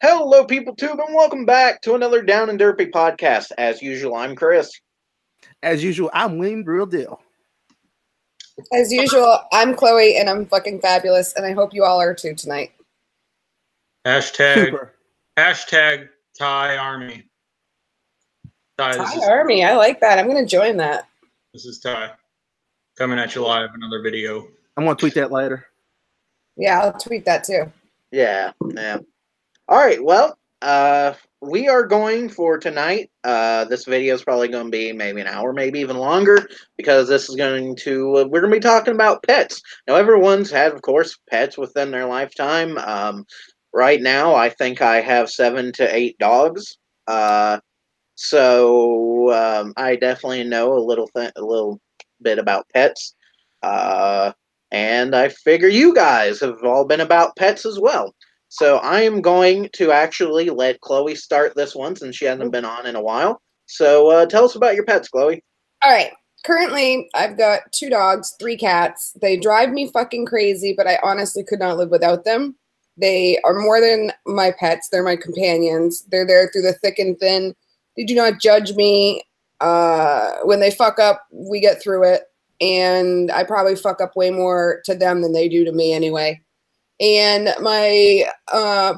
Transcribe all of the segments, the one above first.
Hello, people tube, and welcome back to another Down and Derpy podcast. As usual, I'm Chris. As usual, I'm William Real Deal. As usual, I'm Chloe, and I'm fucking fabulous, and I hope you all are too tonight. Hashtag Thai Army. Thai Army, I like that. I'm going to join that. This is Ty. Coming at you live, another video. I'm going to tweet that later. Yeah, I'll tweet that too. Yeah. All right, well, we are going for tonight. This video is probably going to be maybe an hour, maybe even longer, because this is going to, we're going to be talking about pets. Now, everyone's had, of course, pets within their lifetime. Right now, I think I have 7 to 8 dogs. So I definitely know a little bit about pets. And I figure you guys have all been about pets as well. So I am going to actually let Chloe start this one since she hasn't been on in a while. So tell us about your pets, Chloe. All right. Currently, I've got 2 dogs, 3 cats. They drive me fucking crazy, but I honestly could not live without them. They are more than my pets. They're my companions. They're there through the thick and thin. They do not judge me. When they fuck up, we get through it. And I probably fuck up way more to them than they do to me anyway. And my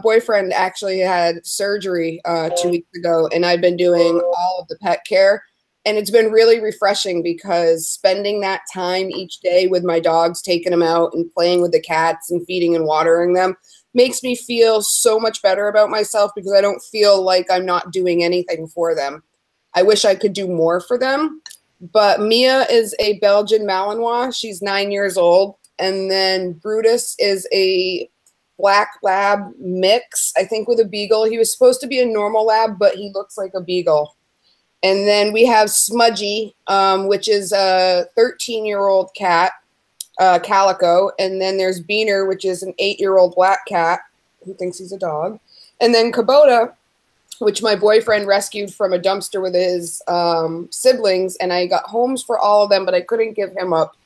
boyfriend actually had surgery 2 weeks ago, and I've been doing all of the pet care. And it's been really refreshing because spending that time each day with my dogs, taking them out and playing with the cats and feeding and watering them makes me feel so much better about myself because I don't feel like I'm not doing anything for them. I wish I could do more for them. But Mia is a Belgian Malinois. She's 9 years old. And then Brutus is a black lab mix, I think, with a beagle. He was supposed to be a normal lab, but he looks like a beagle. And then we have Smudgy, which is a 13-year-old cat, Calico. And then there's Beaner, which is an 8-year-old black cat who thinks he's a dog. And then Kubota, which my boyfriend rescued from a dumpster with his siblings. And I got homes for all of them, but I couldn't give him up.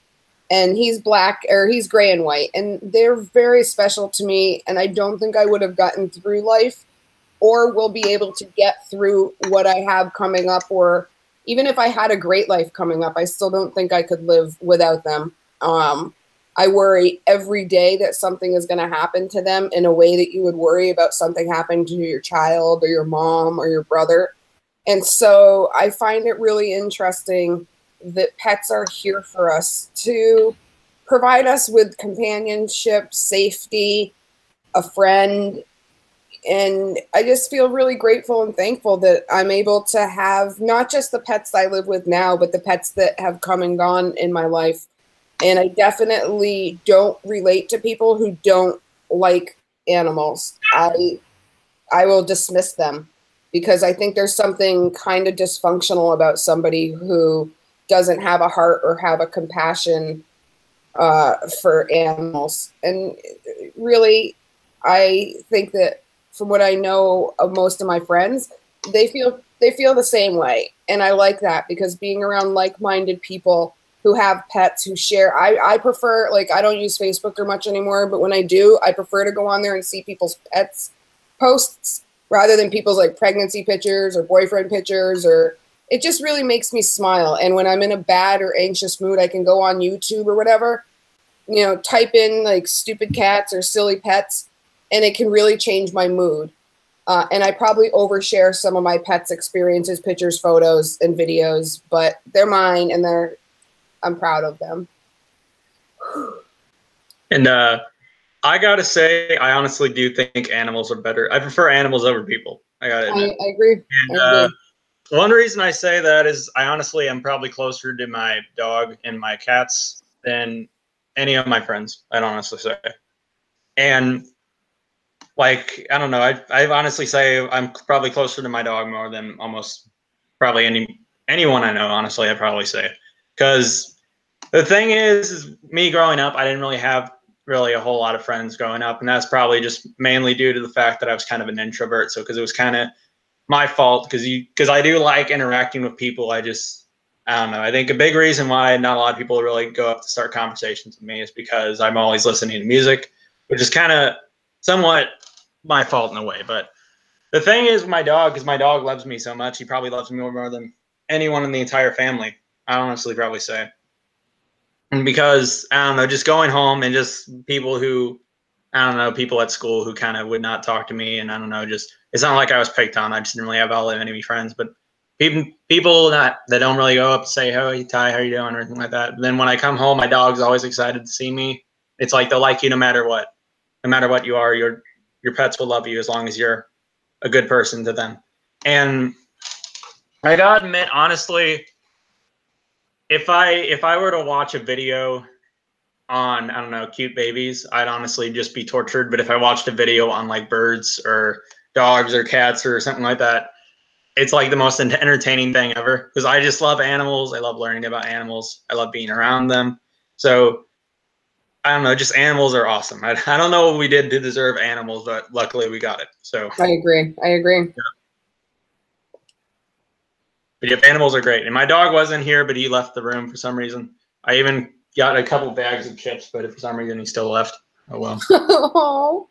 And he's he's gray and white. And they're very special to me. And I don't think I would have gotten through life or will be able to get through what I have coming up. Or even if I had a great life coming up, I still don't think I could live without them. I worry every day that something is going to happen to them in a way that you would worry about something happening to your child or your mom or your brother. And so I find it really interesting that pets are here for us to provide us with companionship, safety, a friend. And I just feel really grateful and thankful that I'm able to have not just the pets I live with now, but the pets that have come and gone in my life. And I definitely don't relate to people who don't like animals. I will dismiss them because I think there's something kind of dysfunctional about somebody who doesn't have a heart or have a compassion for animals. And really, I think that from what I know of most of my friends, they feel the same way. And I like that because being around like-minded people who have pets, who share. I prefer, like, I don't use Facebook or much anymore, but when I do, I prefer to go on there and see people's pets posts rather than people's like pregnancy pictures or boyfriend pictures, or it just really makes me smile. And when I'm in a bad or anxious mood, I can go on YouTube or whatever, type in like stupid cats or silly pets, and it can really change my mood. And I probably overshare some of my pets' experiences, pictures, photos, and videos, but they're mine and I'm proud of them. And I gotta say, I honestly do think animals are better. I prefer animals over people. I agree. And one reason I say that is I honestly am probably closer to my dog and my cats than any of my friends, I'd honestly say. And like, I don't know, I honestly say I'm probably closer to my dog more than almost probably anyone I know, honestly, I'd probably say. Because the thing is me growing up, I didn't really have a whole lot of friends growing up. And that's probably just mainly due to the fact that I was kind of an introvert. So because it was kind of my fault because I do like interacting with people. I don't know. I think a big reason why not a lot of people really go up to start conversations with me is because I'm always listening to music, which is kind of somewhat my fault in a way. But The thing is, my dog, because my dog loves me so much, he probably loves me more than anyone in the entire family. I honestly probably say. And because, I don't know, just going home and just people who, I don't know, people at school who kind of would not talk to me. And I don't know, just, it's not like I was picked on. I just didn't really have all that many friends. But people that don't really go up and say, "Hey, Ty, how you doing?" or anything like that. But then when I come home, my dog's always excited to see me. It's like they'll like you no matter what. No matter what you are, your pets will love you as long as you're a good person to them. And I gotta admit, honestly, if I were to watch a video on, I don't know, cute babies, I'd honestly just be tortured. But if I watched a video on like birds or dogs or cats or something like that, it's like the most entertaining thing ever, because I just love animals. I love learning about animals. I love being around them. So I don't know, just animals are awesome. I don't know what we did to deserve animals, but luckily we got it. So I agree. but yeah, animals are great. And my dog wasn't here, but he left the room for some reason. I even got a couple bags of chips, but for some reason he still left. Oh well. Oh.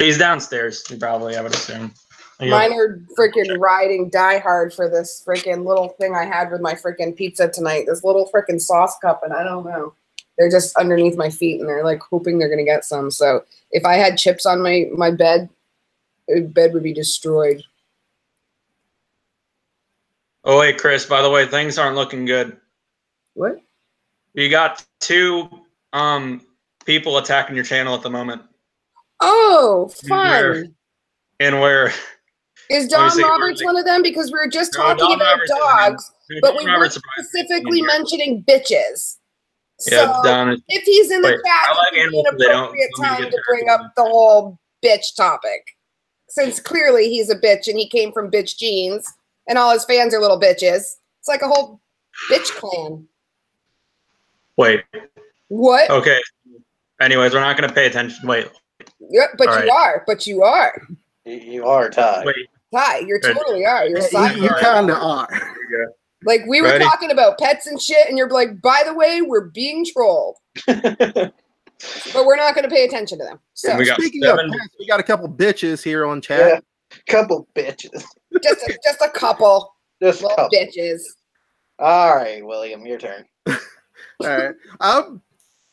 He's downstairs, probably, I would assume. Mine are freaking riding die hard for this freaking little thing I had with my freaking pizza tonight. This little freaking sauce cup, and I don't know. They're just underneath my feet, and they're like hoping they're gonna get some. So if I had chips on my bed, the bed would be destroyed. Oh wait, Chris, by the way, things aren't looking good. What? You got 2 people attacking your channel at the moment. Oh, fun. And where Is Don Roberts one of them? Because we were just talking about dogs, but we weren't specifically mentioning bitches. Yeah, so Don, if he's in the chat, it's an appropriate time to bring up the whole bitch topic. Since clearly he's a bitch and he came from bitch genes and all his fans are little bitches. It's like a whole bitch clan. Wait. What? Okay. Anyways, we're not going to pay attention. Wait. Yep, but you are. But you are. You are, Ty. Wait. Ty, you totally are. You're you kind of are. Like, we were talking about pets and shit, and you're like, by the way, we're being trolled. But we're not going to pay attention to them. So speaking of pets, we got a couple bitches here on chat. Yeah, couple bitches. Just a couple. Just little couple. bitches. All right, William, your turn. All right.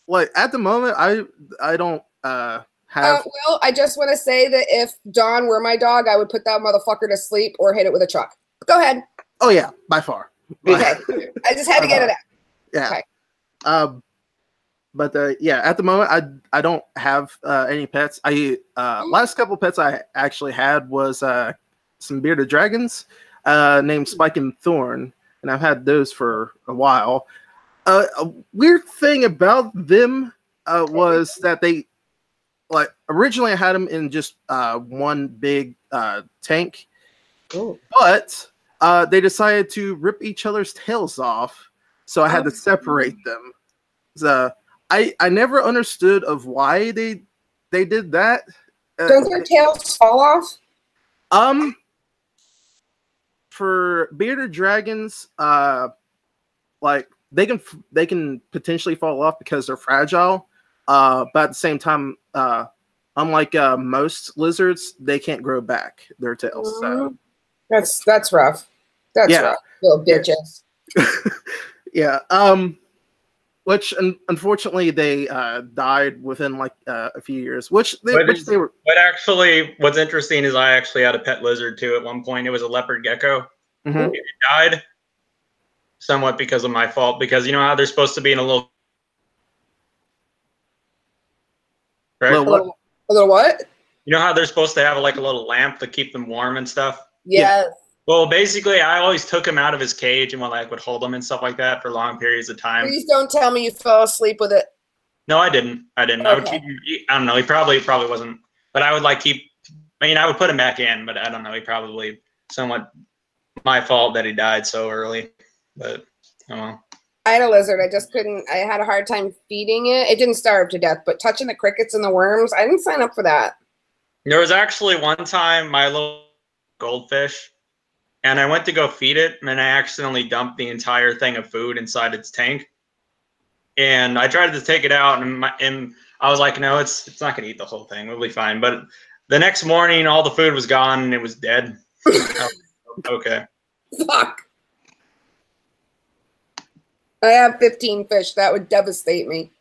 Like at the moment, I don't have. Well, I just want to say that if Don were my dog, I would put that motherfucker to sleep or hit it with a truck. Go ahead. Oh yeah, by far. Okay. I just had to get it out. Yeah. Okay. But yeah, at the moment, I don't have any pets. Last couple pets I actually had was some bearded dragons named Spike and Thorn, and I've had those for a while. A weird thing about them was that they, like, originally I had them in just one big tank, but they decided to rip each other's tails off, so I had to separate them. So I never understood of why they did that. Don't their tails fall off? For bearded dragons, like they can potentially fall off because they're fragile. But at the same time, unlike most lizards, they can't grow back their tails. So that's rough. That's rough, little bitches. Yeah. Which unfortunately they died within like a few years. What's interesting is I actually had a pet lizard too at one point. It was a leopard gecko. Mm-hmm. It died somewhat because of my fault. Because you know how they're supposed to be in a little. Right? A little what? You know how they're supposed to have like a little lamp to keep them warm and stuff? Yes. Well, basically, I always took him out of his cage and would hold him and stuff like that for long periods of time. Please don't tell me you fell asleep with it. No, I didn't. Okay. I would keep. I don't know. He probably wasn't. But I would like keep. I mean, I would put him back in, but I don't know. He probably somewhat my fault that he died so early. But oh well. I had a lizard. I just couldn't. I had a hard time feeding it. It didn't starve to death, but touching the crickets and the worms, I didn't sign up for that. There was actually one time my little goldfish. And I went to go feed it, and I accidentally dumped the entire thing of food inside its tank. And I tried to take it out, and I was like, no, it's not going to eat the whole thing. We'll be fine. But The next morning, all the food was gone and it was dead. Okay. Fuck. I have 15 fish. That would devastate me.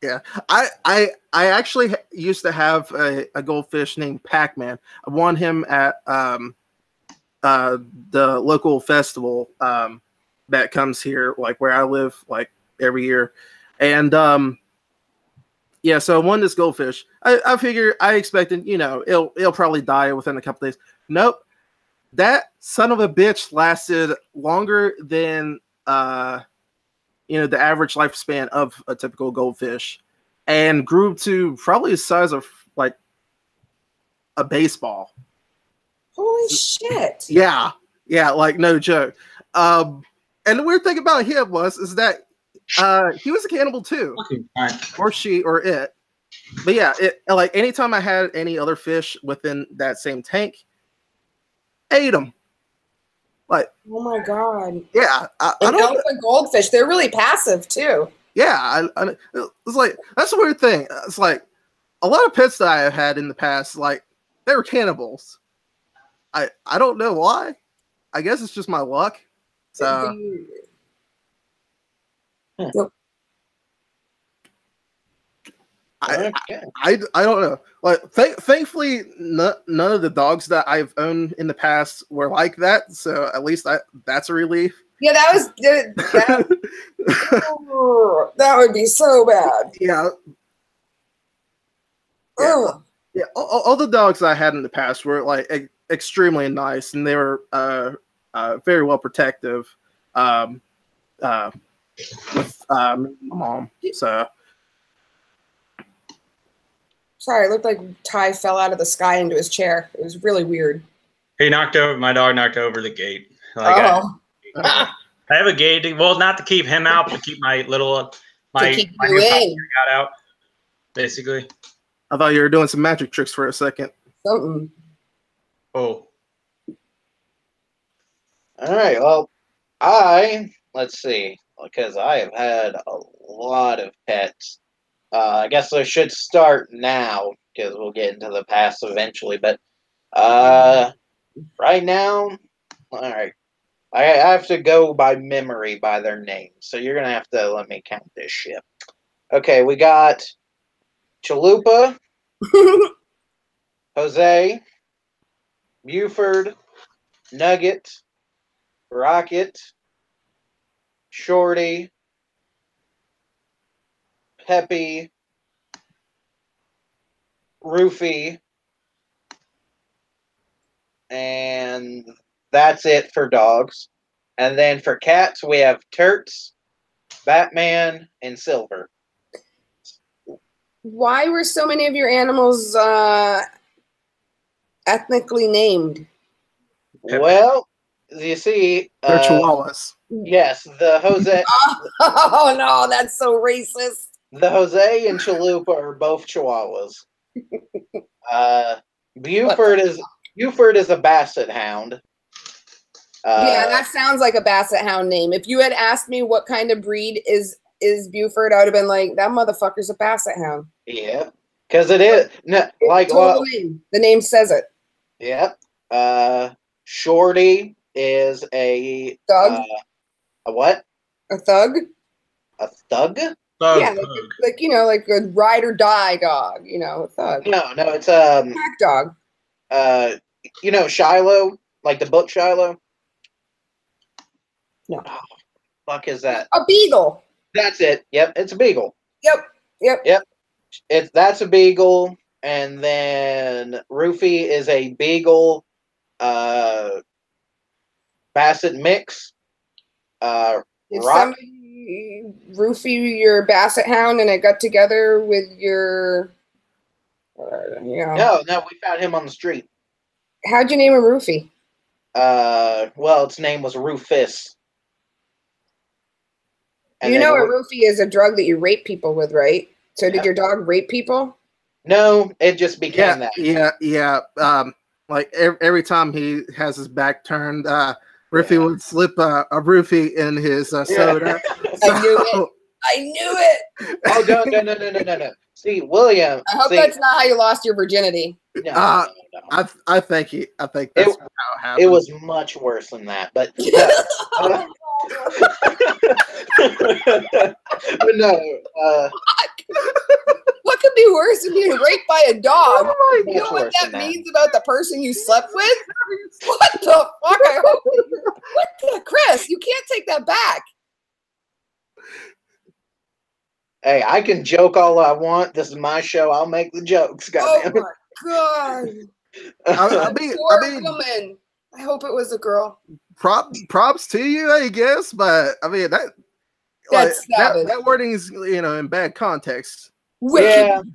Yeah, I actually used to have a goldfish named Pac-Man. I won him at the local festival that comes here, like where I live, like every year, and yeah. So I won this goldfish. I expected, it'll probably die within a couple days. Nope, that son of a bitch lasted longer than the average lifespan of a typical goldfish, and grew to probably the size of like a baseball. Holy shit. Yeah, like no joke. And the weird thing about him is that he was a cannibal too, or she, or it. But yeah, like anytime I had any other fish within that same tank, ate them. Like, oh my god. Yeah, I don't. Elephant goldfish, they're really passive too. Yeah, it's like that's a weird thing. It's like a lot of pets that I have had in the past, like they were cannibals. I don't know why. I guess it's just my luck. So I don't know. Like thankfully, none of the dogs that I've owned in the past were like that. So at least that's a relief. Yeah, that was that would be so bad. Yeah. Yeah. All the dogs I had in the past were like extremely nice, and they were very well protective with my mom. So. Sorry, it looked like Ty fell out of the sky into his chair. It was really weird. My dog knocked over the gate. Like I have a gate. Well, not to keep him out, but to keep my little my new got out. Basically. I thought you were doing some magic tricks for a second. Something. Oh. All right. Well, let's see, because I have had a lot of pets. I guess I should start now because we'll get into the past eventually. But right now, all right, I have to go by memory by their names. So you're gonna have to let me count this shit. Okay, we got Chalupa, Jose, Buford, Nugget, Rocket, Shorty, Peppy, Roofy, and that's it for dogs. And then for cats, we have Turts, Batman, and Silver. Why were so many of your animals ethnically named? Well, you see, they're Chihuahuas. Yes, the Jose. Oh no, that's so racist. The Jose and Chalupa are both Chihuahuas. Buford is a Basset Hound. Yeah, that sounds like a Basset Hound name. If you had asked me what kind of breed is Buford, I would have been like, that motherfucker's a Basset Hound. Yeah, because it is like name. The name says it. Yep. Shorty is a thug. A what? A thug. A thug? Yeah, like a ride or die dog. A thug. No, it's pack dog. Shiloh, like the book Shiloh. No. Oh, fuck is that? A beagle. That's it. Yep, it's a beagle. Yep. That's a beagle, and then Roofy is a beagle, Basset mix. Somebody Roofy your Basset Hound and it got together with your, No, we found him on the street. How'd you name him Roofy? Well, its name was Rufus. And a roofie is a drug that you rape people with, right? So did your dog rape people? No, it just became that. Yeah. Like every time he has his back turned, Roofy would slip a roofie in his soda. I knew it. Oh, no. See, William. I hope see, that's not how you lost your virginity. no, Uh, no. I think that's how it happened. It was much worse than that, but no. But no. What could be worse than being raped by a dog? Oh You know Much what worse that than that. means about the person you slept with? What the fuck? I hope. What the Chris? You can't take that back. Hey, I can joke all I want. This is my show. I'll make the jokes. Oh Goddamn. my god! I Poor mean, woman. I hope it was a girl. props to you, I guess, but I mean that That's savage. that wording is in bad context. Wicked.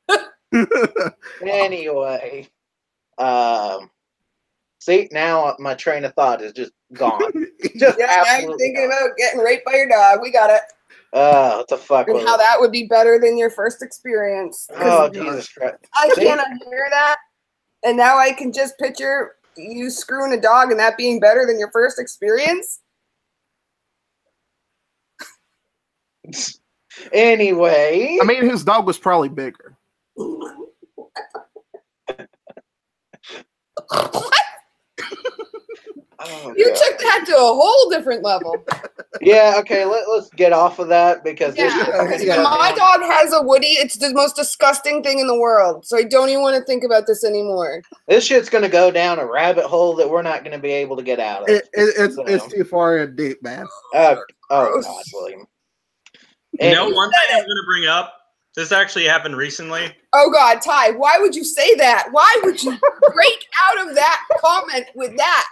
Yeah. Anyway, see, now my train of thought is just gone. Just Yeah, now you're absolutely thinking gone. about getting raped by your dog. We got it. What the fuck And was how it? that would be better than your first experience. 'Cause Oh, Jesus Christ. I See? cannot hear that. And now I can just picture you screwing a dog and that being better than your first experience. Anyway. I mean, his dog was probably bigger. Oh, You God. took that to a whole different level. Yeah, okay, let's get off of that because this Yeah, shit's because gonna when go my down. dog has a Woody, it's the most disgusting thing in the world. So I don't even want to think about this anymore. This shit's gonna go down a rabbit hole that we're not gonna be able to get out of. It's too far in deep, man. Oh Gross. God, William. You know, Anyway, one thing I'm going to bring up. This actually happened recently. Oh God, Ty, why would you say that? Why would you break out of that comment with that?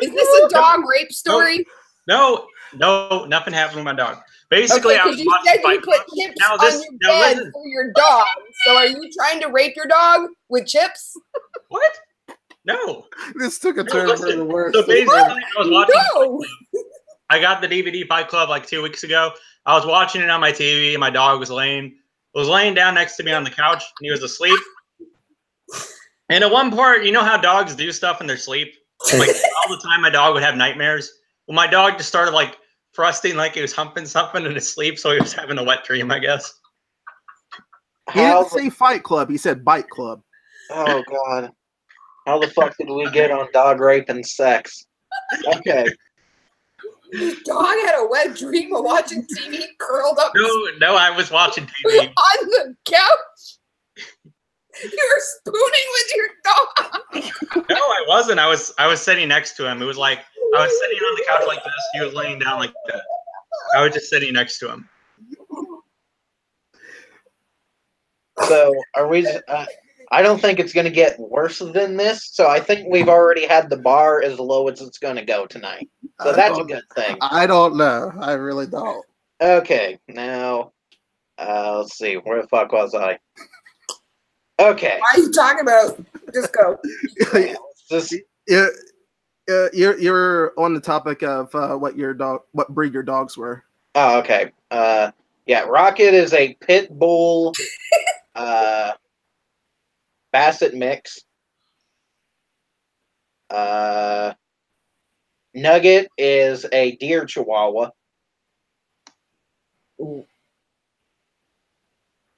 Is this a dog rape story? No, nothing happened with my dog. Basically, Okay, I was because you watching said you Fight put Club. chips Now on this- your now bed listen. for your dog. So are you trying to rape your dog with chips? What? No. This took a No, turn for listen. the worse. So basically, I was watching. No. I got the DVD Fight Club like 2 weeks ago. I was watching it on my TV, and my dog was laying down next to me on the couch, and he was asleep. And at one part, you know how dogs do stuff in their sleep? Like all the time, my dog would have nightmares. Well, my dog just started like thrusting, like he was humping something in his sleep, so he was having a wet dream, I guess. He didn't say Fight Club. He said Bite Club. Oh God, how the fuck did we get on dog rape and sex? Okay, Your dog had a wet dream of watching TV curled up No, I was watching TV. on the couch. You were spooning with your dog. No, I wasn't. I was sitting next to him. It was like I was sitting on the couch like this. He was laying down like that. I was just sitting next to him. so are we? I don't think it's gonna get worse than this. So I think we've already had the bar as low as it's gonna go tonight. So that's a good thing. I don't know. I really don't. Okay, now let's see. Where the fuck was I? Okay, Why are you talking about? Just go. just Yeah, you're on the topic of what breed your dogs were. oh, okay. Yeah, Rocket is a pit bull, basset mix. Nugget is a deer chihuahua. Ooh.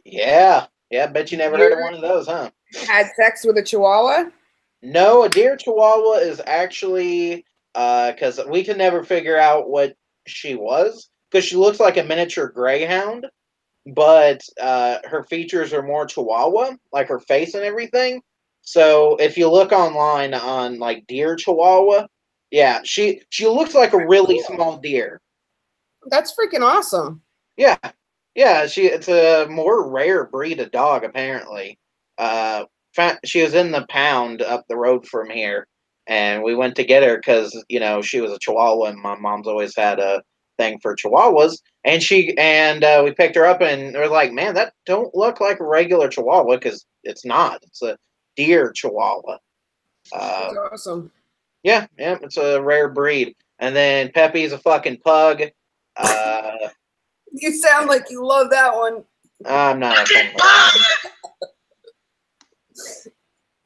Yeah, bet you never heard of one of those, huh? Had sex with a chihuahua? No, a deer chihuahua is actually because we can never figure out what she was because she looks like a miniature greyhound, but her features are more chihuahua, like her face and everything. So if you look online on like deer chihuahua, yeah, she looks like a really small deer. That's freaking awesome. Yeah, it's a more rare breed of dog apparently. She was in the pound up the road from here, and we went to get her because she was a Chihuahua, and my mom's always had a thing for Chihuahuas. And we picked her up, and they're like, "Man, that don't look like a regular Chihuahua because it's not. It's a deer Chihuahua." That's awesome. Yeah, it's a rare breed. And then Peppy's a fucking pug. You sound like you love that one. I'm not a fan of that.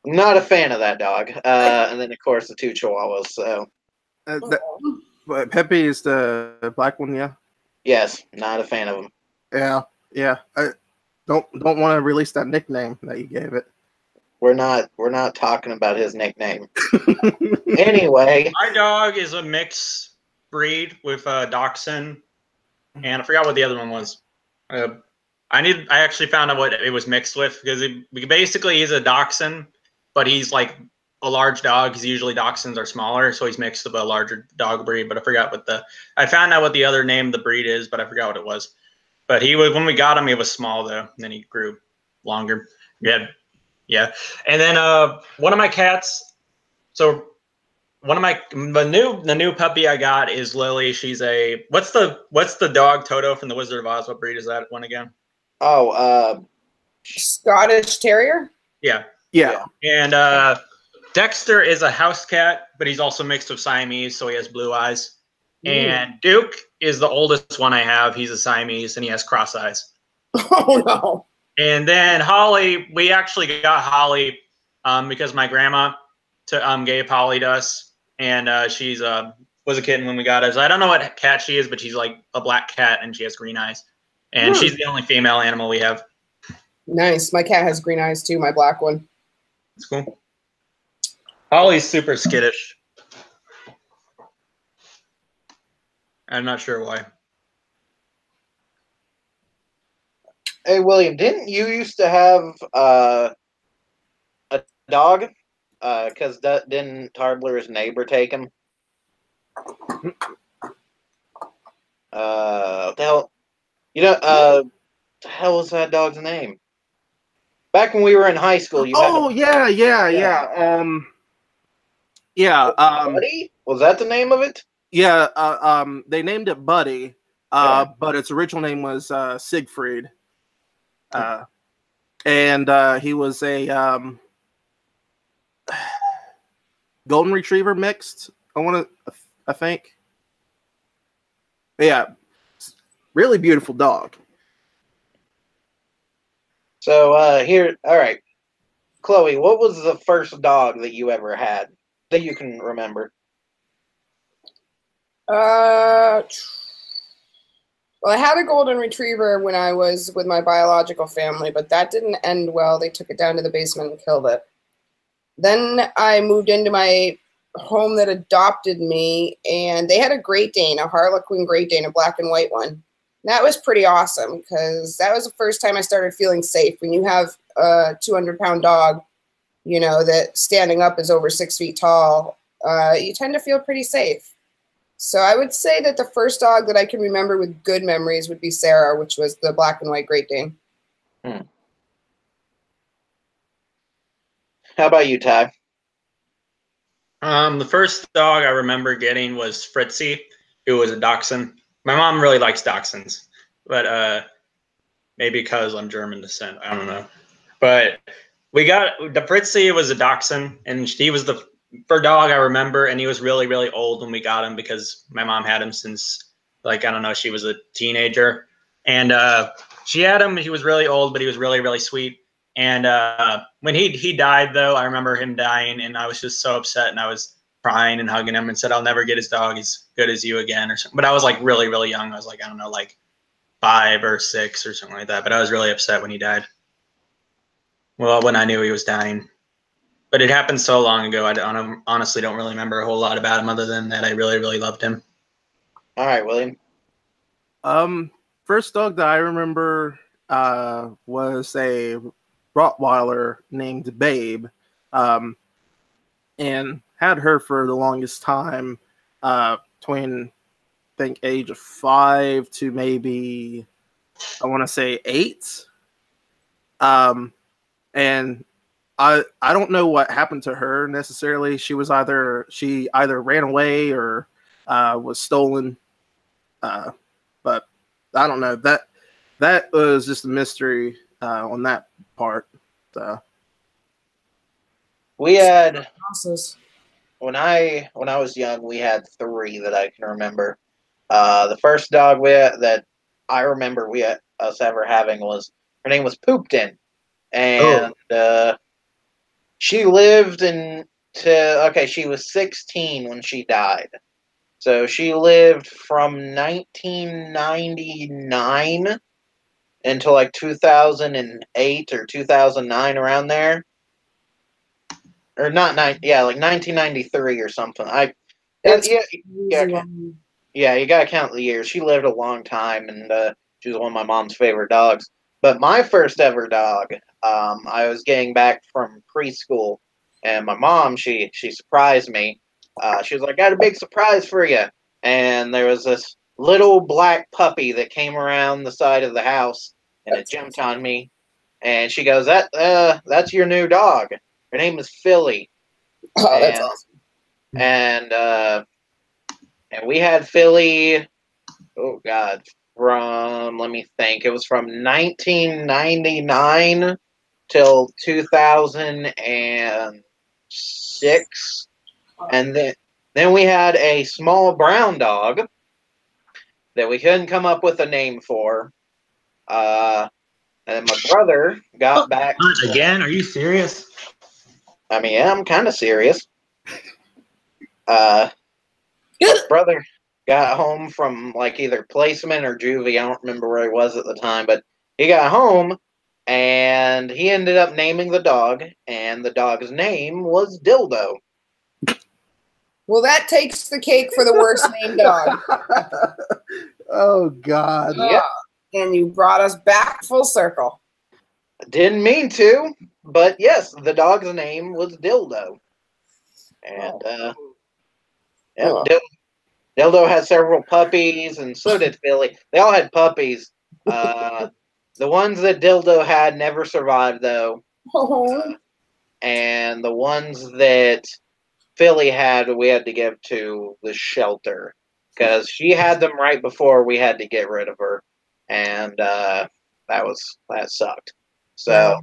Not a fan of that dog. And then of course the two Chihuahuas. So But Pepe is the black one, yeah. yes, not a fan of them. Yeah. don't want to release that nickname that you gave it. We're not talking about his nickname. Anyway, My dog is a mixed breed with a dachshund, and I forgot what the other one was. I actually found out what it was mixed with because basically he's a dachshund, but he's like a large dog. Because usually dachshunds are smaller, so he's mixed with a larger dog breed. But I forgot I found out what the other name of the breed is, but I forgot what it was. But when we got him, he was small though, and then he grew longer. Yeah. And then one of my cats. So the new puppy I got is Lily. She's what's the dog Toto from the Wizard of Oz? What breed is that one again? oh, Scottish Terrier. Yeah. Yeah. And Dexter is a house cat, but he's also mixed with Siamese, so he has blue eyes. And Duke is the oldest one I have. He's a Siamese, and he has cross eyes. Oh no. And then Holly, we actually got Holly because my grandma gave Holly to us, and she's was a kitten when we got her. So I don't know what cat she is, but she's like a black cat, and she has green eyes. And she's the only female animal we have. Nice. My cat has green eyes too, my black one. That's cool. Holly's super skittish. I'm not sure why. hey William, didn't you used to have a dog? Because didn't Tarbler's neighbor take him? What the hell? The hell was that dog's name? Back when we were in high school, you had Buddy? Was that the name of it? Yeah, they named it Buddy, but its original name was Siegfried. And he was a golden retriever mixed. I think. But yeah, really beautiful dog. So all right, Chloe, what was the first dog that you ever had that you can remember? Well, I had a golden retriever when I was with my biological family, but that didn't end well. They took it down to the basement and killed it. Then I moved into my home that adopted me, and they had a Great Dane, a Harlequin Great Dane, a black and white one. That was pretty awesome because that was the first time I started feeling safe. When you have a 200-pound dog, that standing up is over 6 feet tall, you tend to feel pretty safe. So I would say that the first dog that I can remember with good memories would be Sarah, which was the black and white Great Dane. How about you, Ty? The first dog I remember getting was Fritzy, who was a dachshund. My mom really likes dachshunds, but maybe because I'm German descent, I don't know. But we got the Fritzy was a dachshund, and he was the first dog I remember, and he was really, really old when we got him because my mom had him since, like, I don't know, she was a teenager. And she had him, he was really old, but he was really, really sweet. And when he died, though, I remember him dying, and I was just so upset, and I was crying and hugging him and said, I'll never get his dog as good as you again or something. But I was like really, really young. I was like, I don't know, like 5 or 6 or something like that. But I was really upset when he died. Well, when I knew he was dying. But it happened so long ago, I honestly don't really remember a whole lot about him other than that I really, really loved him. All right, William. First dog that I remember was a Rottweiler named Babe. And had her for the longest time, between I think age of 5 to maybe I want to say 8. And I don't know what happened to her necessarily. She either ran away or was stolen. But I don't know. That was just a mystery on that part. So. We had when I was young, we had 3 that I can remember. The first dog that I remember us ever having was her name was Poopton, and she lived she was 16 when she died, so she lived from 1999 until like 2008 or 2009, around there. Or not nine, yeah, like 1993 or something. That's yeah, yeah, crazy long. yeah. You gotta count the years. She lived a long time, and she was one of my mom's favorite dogs. But my first ever dog, I was getting back from preschool, and my mom, she surprised me. She was like, "I got a big surprise for you," and there was this little black puppy that came around the side of the house, and it jumped on me, and she goes, that's your new dog. Her name is Philly." Oh, that's And awesome. and we had Philly. Oh God, from, let me think. It was from 1999 till 2006, and then we had a small brown dog that we couldn't come up with a name for. And my brother got back. Again? Are you serious? I mean, yeah, I'm kind of serious. Brother got home from like either placement or juvie. I don't remember where he was at the time, but he got home and he ended up naming the dog, and the dog's name was Dildo. Well, that takes the cake for the worst named dog. Oh God. Yep. And you brought us back full circle. Didn't mean to, but yes, the dog's name was Dildo. And yep, Dildo had several puppies, and so did Philly. They all had puppies. The ones that Dildo had never survived, though. And the ones that Philly had, we had to give to the shelter because she had them right before we had to get rid of her, and that sucked. So,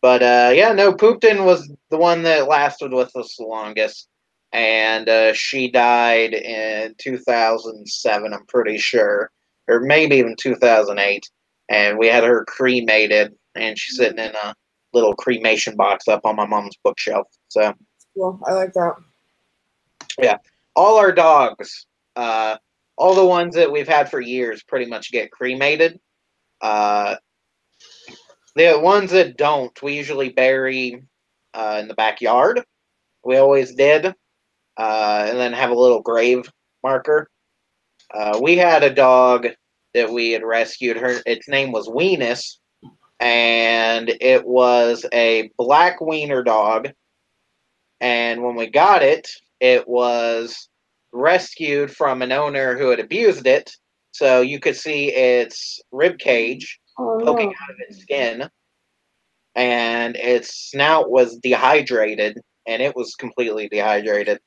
but yeah, no, Poopton was the one that lasted with us the longest, and she died in 2007, I'm pretty sure, or maybe even 2008, and we had her cremated, and she's sitting in a little cremation box up on my mom's bookshelf. So, well, I like that. yeah, all our dogs, all the ones that we've had for years, pretty much get cremated. The ones that don't, we usually bury in the backyard. We always did, and then have a little grave marker. We had a dog that we had rescued. Its name was Weenus, and it was a black wiener dog. And when we got it, it was rescued from an owner who had abused it. So you could see its rib cage poking out of its skin, and its snout was dehydrated, and it was completely dehydrated.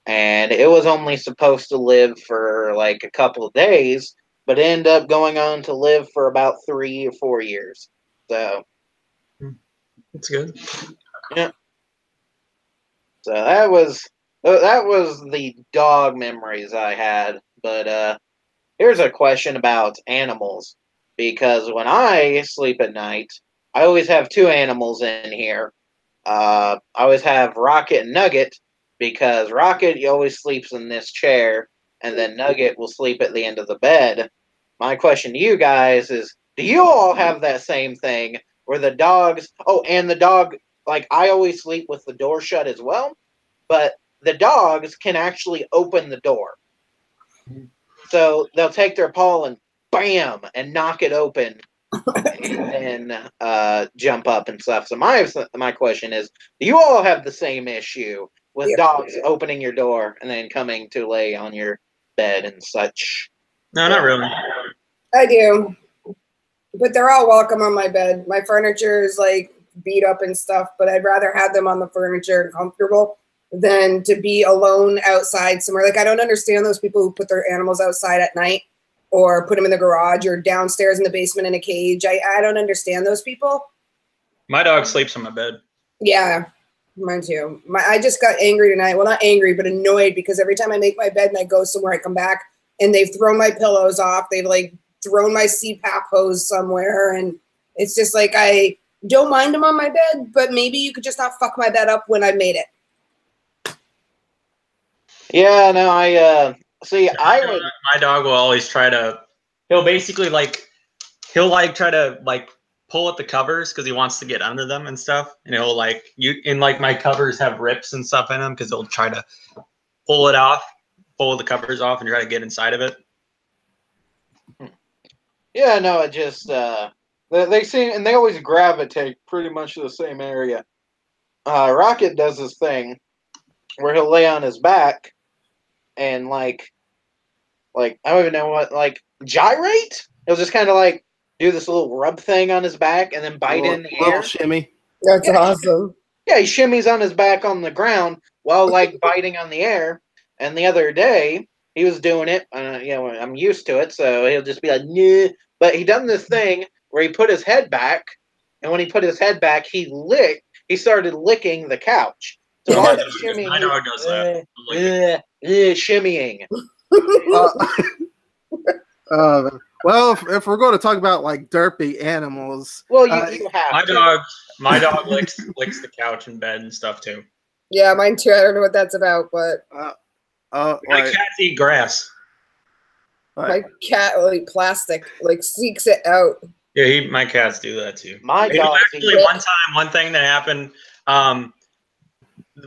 And it was only supposed to live for like a couple of days, but ended up going on to live for about 3 or 4 years. So That's good. yeah. So that was the dog memories I had. But here's a question about animals, because when I sleep at night, I always have two animals in here. I always have Rocket and Nugget, because Rocket always sleeps in this chair, and then Nugget will sleep at the end of the bed. My question to you guys is, do you all have that same thing where the dogs, oh, and the dog, like I always sleep with the door shut as well, but the dogs can actually open the door. So they'll take their paw and bam, and knock it open, and then jump up and stuff. So my question is, do you all have the same issue with dogs opening your door and then coming to lay on your bed and such? No, not really. I do. But they're all welcome on my bed. My furniture is like beat up and stuff, but I'd rather have them on the furniture and comfortable than to be alone outside somewhere. Like, I don't understand those people who put their animals outside at night or put them in the garage or downstairs in the basement in a cage. I don't understand those people. My dog sleeps on my bed. Yeah, mine too. I just got angry tonight. Well, not angry, but annoyed, because every time I make my bed and I go somewhere, I come back and they've thrown my pillows off. They've like thrown my CPAP hose somewhere. And it's just like, I don't mind them on my bed, but maybe you could just not fuck my bed up when I made it. Yeah, no, I see. I would. My dog will always try to. He'll basically like he'll like try to like pull at the covers because he wants to get under them and stuff. And he'll like my covers have rips and stuff in them because he'll try to pull the covers off and try to get inside of it. Yeah, no, it just they seem, and they always gravitate pretty much to the same area. Rocket does this thing where he'll lay on his back and like I don't even know what, like gyrate. He'll just kind of like do this little rub thing on his back and then bite in the little air. shimmy. That's awesome. Yeah, he shimmies on his back on the ground while like biting on the air. And the other day he was doing it. I'm used to it, so he'll just be like, "Nah." But he done this thing where he put his head back, and when he put his head back, he started licking the couch. So while he's shimmying, my dog does that. Shimmying. Well, if we're going to talk about like derpy animals, well, you have my dog licks the couch and bed and stuff too. Yeah, mine too. I don't know what that's about, but my cats eat grass. My cat like plastic, like seeks it out. Yeah, my cats do that too. My dog actually one thing that happened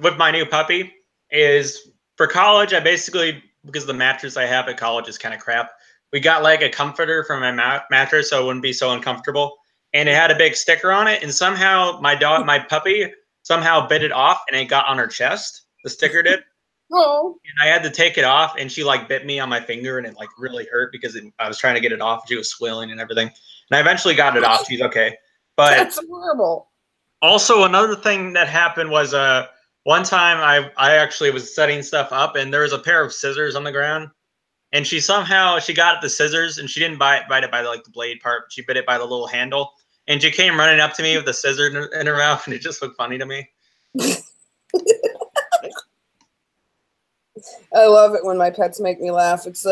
with my new puppy is for college. I basically, because the mattress I have at college is kind of crap, we got like a comforter for my mattress so it wouldn't be so uncomfortable, and it had a big sticker on it, and somehow my puppy somehow bit it off and it got on her chest. The sticker did. Oh. And I had to take it off, and she like bit me on my finger, and it like really hurt because I was trying to get it off. She was swelling and everything, and I eventually got it off. She's okay. But that's horrible. Also, another thing that happened was one time I actually was setting stuff up, and there was a pair of scissors on the ground, and she got at the scissors, and she didn't bite it by like the blade part. But she bit it by the little handle, and she came running up to me with the scissors in her mouth, and it just looked funny to me. I love it when my pets make me laugh. It's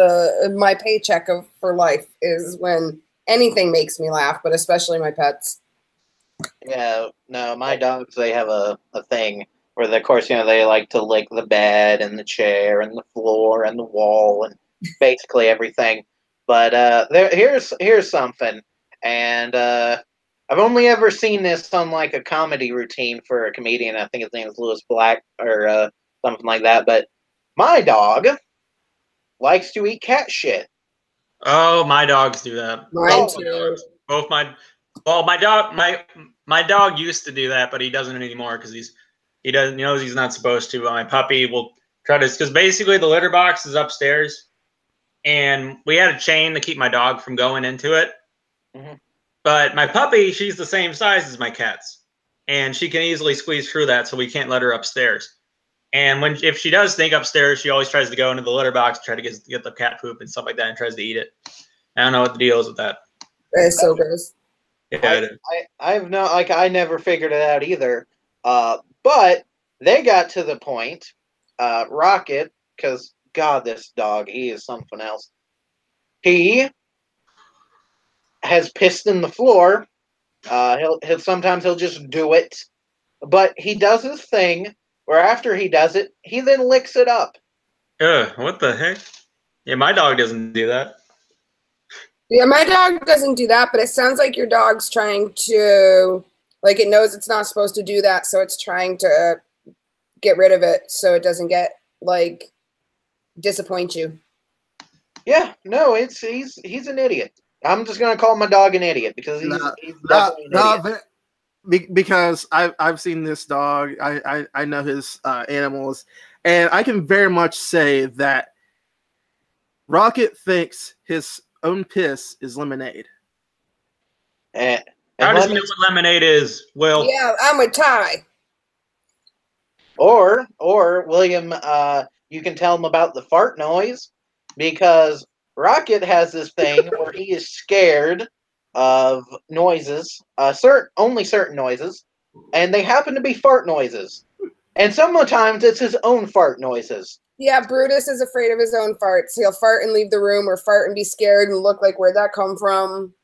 my paycheck for life is when anything makes me laugh, but especially my pets. Yeah, no, my dogs, they have a thing where, of course, they like to lick the bed and the chair and the floor and the wall and basically everything. But here's something, and I've only ever seen this on like a comedy routine for a comedian. I think his name is Louis Black or something like that. But my dog likes to eat cat shit. Oh, my dogs do that. Mine too. Both my dog used to do that, but he doesn't anymore because he knows he's not supposed to. But my puppy will try to, because basically the litter box is upstairs, and we had a chain to keep my dog from going into it. Mm-hmm. But my puppy, she's the same size as my cats, and she can easily squeeze through that, so we can't let her upstairs. And if she does sneak upstairs, she always tries to go into the litter box, try to get the cat poop and stuff like that, and tries to eat it. I don't know what the deal is with that. That is so gross. Yeah, I never figured it out either. But they got to the point, Rocket, because God, this dog, he is something else. He has pissed in the floor. Sometimes he'll just do it, but he does this thing where after he does it, he then licks it up. What the heck? Yeah, my dog doesn't do that. Yeah, my dog doesn't do that, but it sounds like your dog's trying to, like, it knows it's not supposed to do that, so it's trying to get rid of it so it doesn't get, like, disappoint you. Yeah, no, he's an idiot. I'm just gonna call my dog an idiot because he's definitely an idiot. Because I've seen this dog. I know his animals, and I can very much say that Rocket thinks his own piss is lemonade. How does he know what lemonade is? Well, yeah, I'm a Ty. Or William, you can tell him about the fart noise, because Rocket has this thing where he is scared of noises, only certain noises, and they happen to be fart noises. And sometimes it's his own fart noises. Yeah, Brutus is afraid of his own farts. He'll fart and leave the room, or fart and be scared and look like, where'd that come from?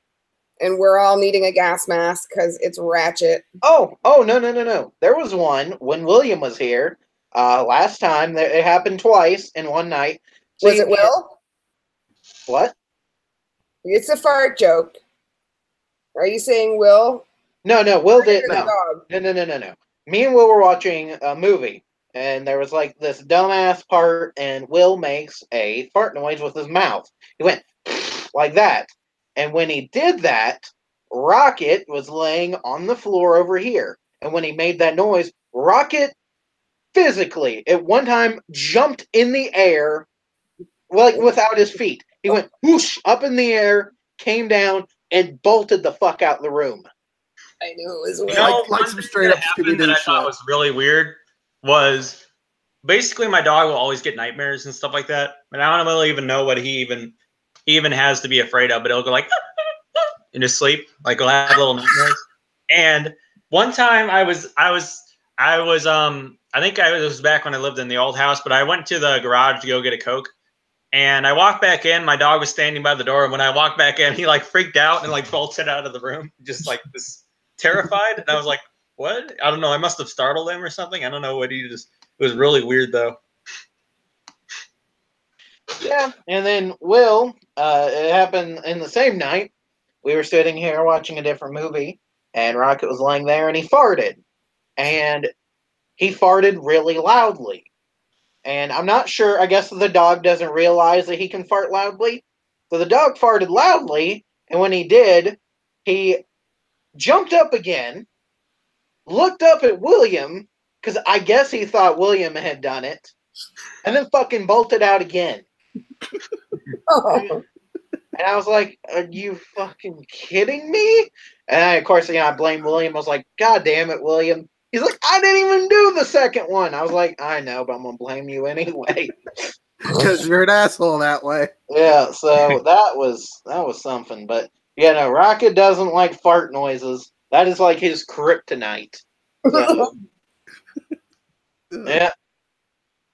And we're all needing a gas mask because it's ratchet. Oh, no. There was one when William was here last time. It happened twice in one night. Was it Will? What? It's a fart joke. Are you saying Will? No, Will did The no. dog. No. Me and Will were watching a movie, and there was like this dumbass part, and Will makes a fart noise with his mouth. He went like that, and when he did that, Rocket was laying on the floor over here, and when he made that noise, Rocket physically at one time jumped in the air, like without his feet. He went whoosh up in the air, came down, and bolted the fuck out the room. I knew it was Will. You know, like one some thing straight that up happened Scooby-Doo that I shit. thought was really weird was basically my dog will always get nightmares and stuff like that, and I don't really even know what he even has to be afraid of, but he'll go like in his sleep, like he'll have little nightmares. And one time I think it was back when I lived in the old house, but I went to the garage to go get a Coke. And I walked back in. My dog was standing by the door, and when I walked back in, he like freaked out and like bolted out of the room, just like this terrified. And I was like, "What? I don't know. I must have startled him or something. I don't know what he just." It was really weird though. Yeah, and then Will, it happened in the same night. We were sitting here watching a different movie, and Rocket was laying there, and he farted, and he farted really loudly. And I'm not sure. I guess the dog doesn't realize that he can fart loudly. So the dog farted loudly, and when he did, he jumped up again, looked up at William, because I guess he thought William had done it, and then fucking bolted out again. Oh. And I was like, "Are you fucking kidding me?" And I, of course, I blame William. I was like, "God damn it, William!" He's like, "I didn't even do the second one." I was like, "I know, but I'm gonna blame you anyway." Because you're an asshole that way. Yeah, so that was something. But yeah, no, Rocket doesn't like fart noises. That is like his kryptonite. So yeah,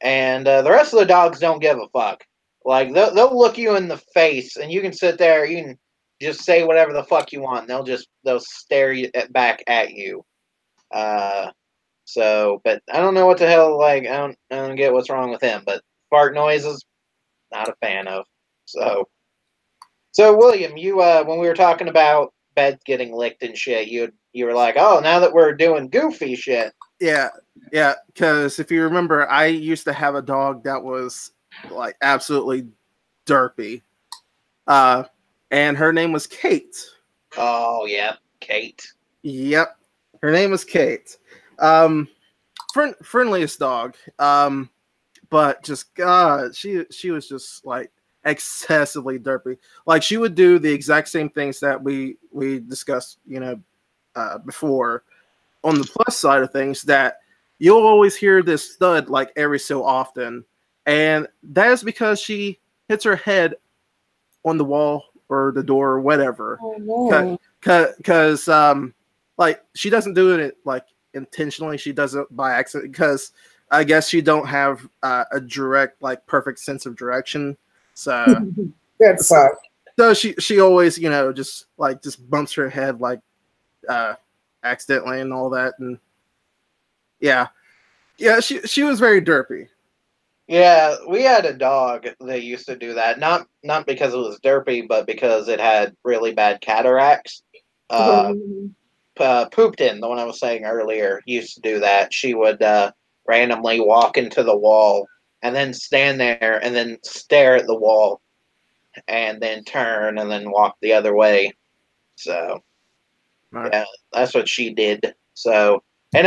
and the rest of the dogs don't give a fuck. Like they'll look you in the face, and you can sit there. You can just say whatever the fuck you want. And they'll stare back at you. But I don't know what the hell. Like I don't get what's wrong with him. But fart noises, not a fan of. So William, you when we were talking about beds getting licked and shit, you were like, oh, now that we're doing goofy shit. Yeah. Because if you remember, I used to have a dog that was like absolutely derpy, and her name was Kate. Oh yeah, Kate. Yep, her name was Kate. Friendliest dog. But just God, she was just like excessively derpy. Like she would do the exact same things that we discussed, before. On the plus side of things, that you'll always hear this thud like every so often, and that is because she hits her head on the wall or the door or whatever. Oh, no. Because like she doesn't do it like intentionally. She does it by accident because I guess she don't have a direct like perfect sense of direction. So That sucks. so she always just bumps her head like accidentally and all that, and yeah she was very derpy. Yeah, we had a dog that used to do that. Not because it was derpy, but because it had really bad cataracts. Pooped in, the one I was saying earlier, used to do that. She would randomly walk into the wall and then stand there and then stare at the wall and then turn and then walk the other way. So Right. yeah, that's what she did. So and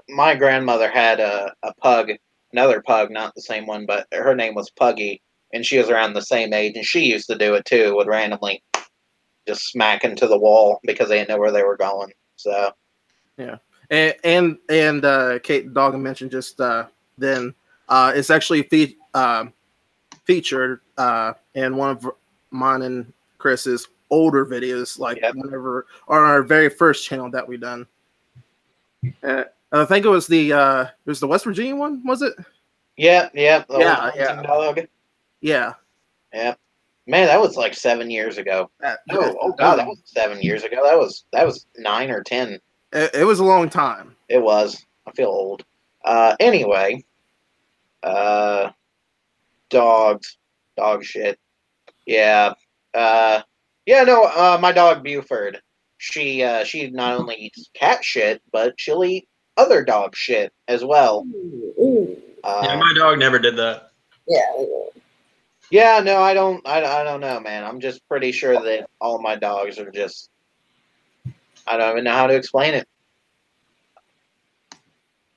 my grandmother had a pug, another pug, not the same one, but her name was Puggy, and she was around the same age, and she used to do it too, would randomly just smack into the wall because they didn't know where they were going. So Yeah, and Kate Dog mentioned just then it's actually featured in one of mine and Chris's older videos, like Yep. whenever on our very first channel that we done. I think it was the West Virginia one, was it? yeah, the Yeah, old hunting dog. Yeah. Yeah, man, that was like 7 years ago. Oh god, that was 7 years ago. That was 9 or 10. It was a long time. It was. I feel old. Anyway, dogs, dog shit. Yeah. Yeah. No. My dog Buford. she not only eats cat shit, but she'll eat other dog shit as well. Yeah, my dog never did that. Yeah. Yeah, no, I don't know, man. I'm just pretty sure that all my dogs are just, I don't even know how to explain it.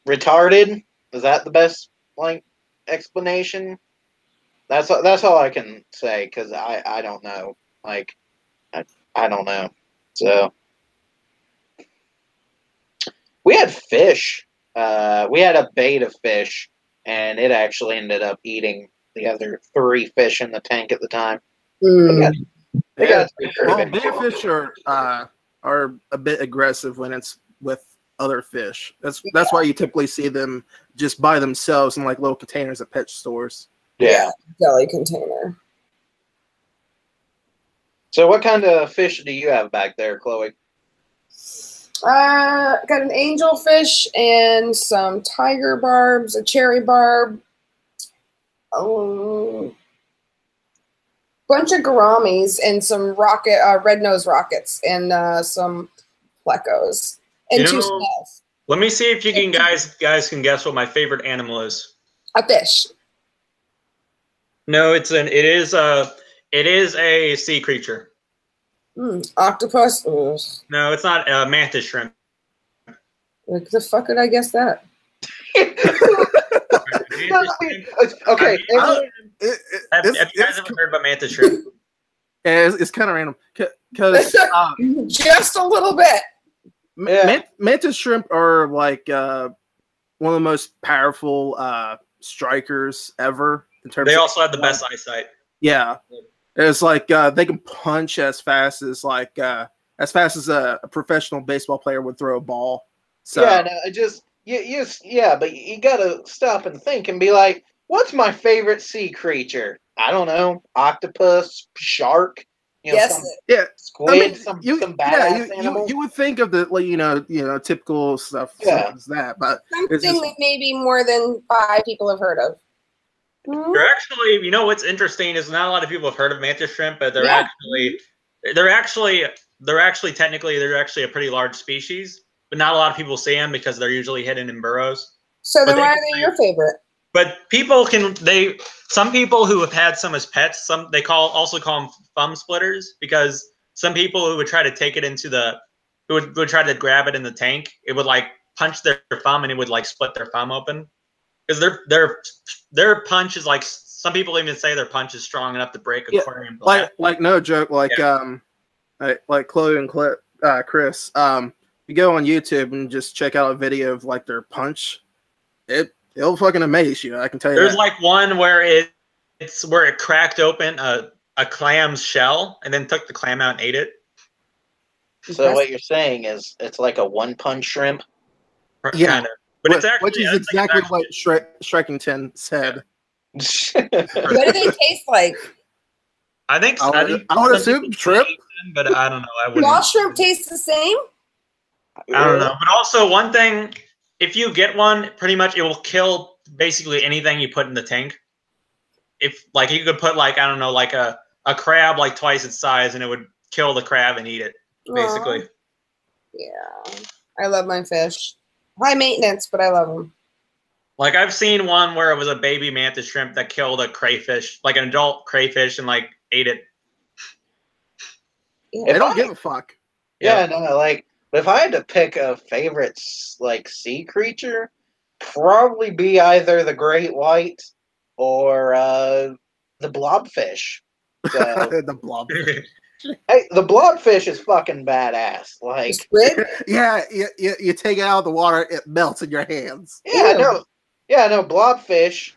Retarded? Is that the best like explanation? That's all I can say because I don't know. Like I don't know. So we had fish. We had a bait of fish, and it actually ended up eating the other 3 fish in the tank at the time. They got to be pretty big. Big fish are a bit aggressive when it's with other fish. That's why you typically see them just by themselves in like little containers at pet stores. Yeah. Deli container. So what kind of fish do you have back there, Chloe? Got an angelfish and some tiger barbs, a cherry barb, bunch of gouramis, and some red nose rockets, and some plecos, and 2 snails. Let me see if you can guys can guess what my favorite animal is. A fish. No, it is a sea creature. Octopus. Ugh. No, it's not mantis shrimp. Like the fuck did I guess that? Okay. Have you guys ever heard about mantis shrimp? Yeah, it's kind of random because just a little bit. Mantis shrimp are like one of the most powerful strikers ever. In terms, they also have the best eyesight. Yeah, it's like they can punch as fast as a professional baseball player would throw a ball. So, yeah, no, but you gotta stop and think and be like, what's my favorite sea creature? I don't know, octopus, shark, squid, some badass animal. You would think of the typical stuff, such as that, but something that maybe more than 5 people have heard of. They're actually, what's interesting is not a lot of people have heard of mantis shrimp, but they're actually technically a pretty large species, but not a lot of people see them because they're usually hidden in burrows. So then why are they your favorite? But some people who have had some as pets, they also call them thumb splitters, because some people who would try to take it would try to grab it in the tank, it would like punch their thumb and it would like split their thumb open. Because their punch is like, some people even say their punch is strong enough to break aquarium glass. Like no joke, like Chloe and Chris, you go on YouTube and just check out a video of like their punch. It'll fucking amaze you. I can tell you. There's like one where it cracked open a clam's shell and then took the clam out and ate it. So what you're saying is it's like a one-punch shrimp? Yeah. Kind of. But it's actually, which is exactly what Shrekington said. What do they taste like? I would assume shrimp, but I don't know. I wouldn't. All shrimp taste the same? I don't know. But also one thing, if you get one, pretty much it will kill basically anything you put in the tank. If like you could put like, I don't know, like a crab like twice its size and it would kill the crab and eat it, basically. Aww. Yeah. I love my fish. High maintenance, but I love them. Like I've seen one where it was a baby mantis shrimp that killed a crayfish, like an adult crayfish, and like ate it. They don't give a fuck. Yeah, no, like, but if I had to pick a favorite like sea creature, probably be either the great white or the blobfish. So, The blobfish. Hey, the blobfish is fucking badass. Like, yeah, you take it out of the water, it melts in your hands. Yeah, no, blobfish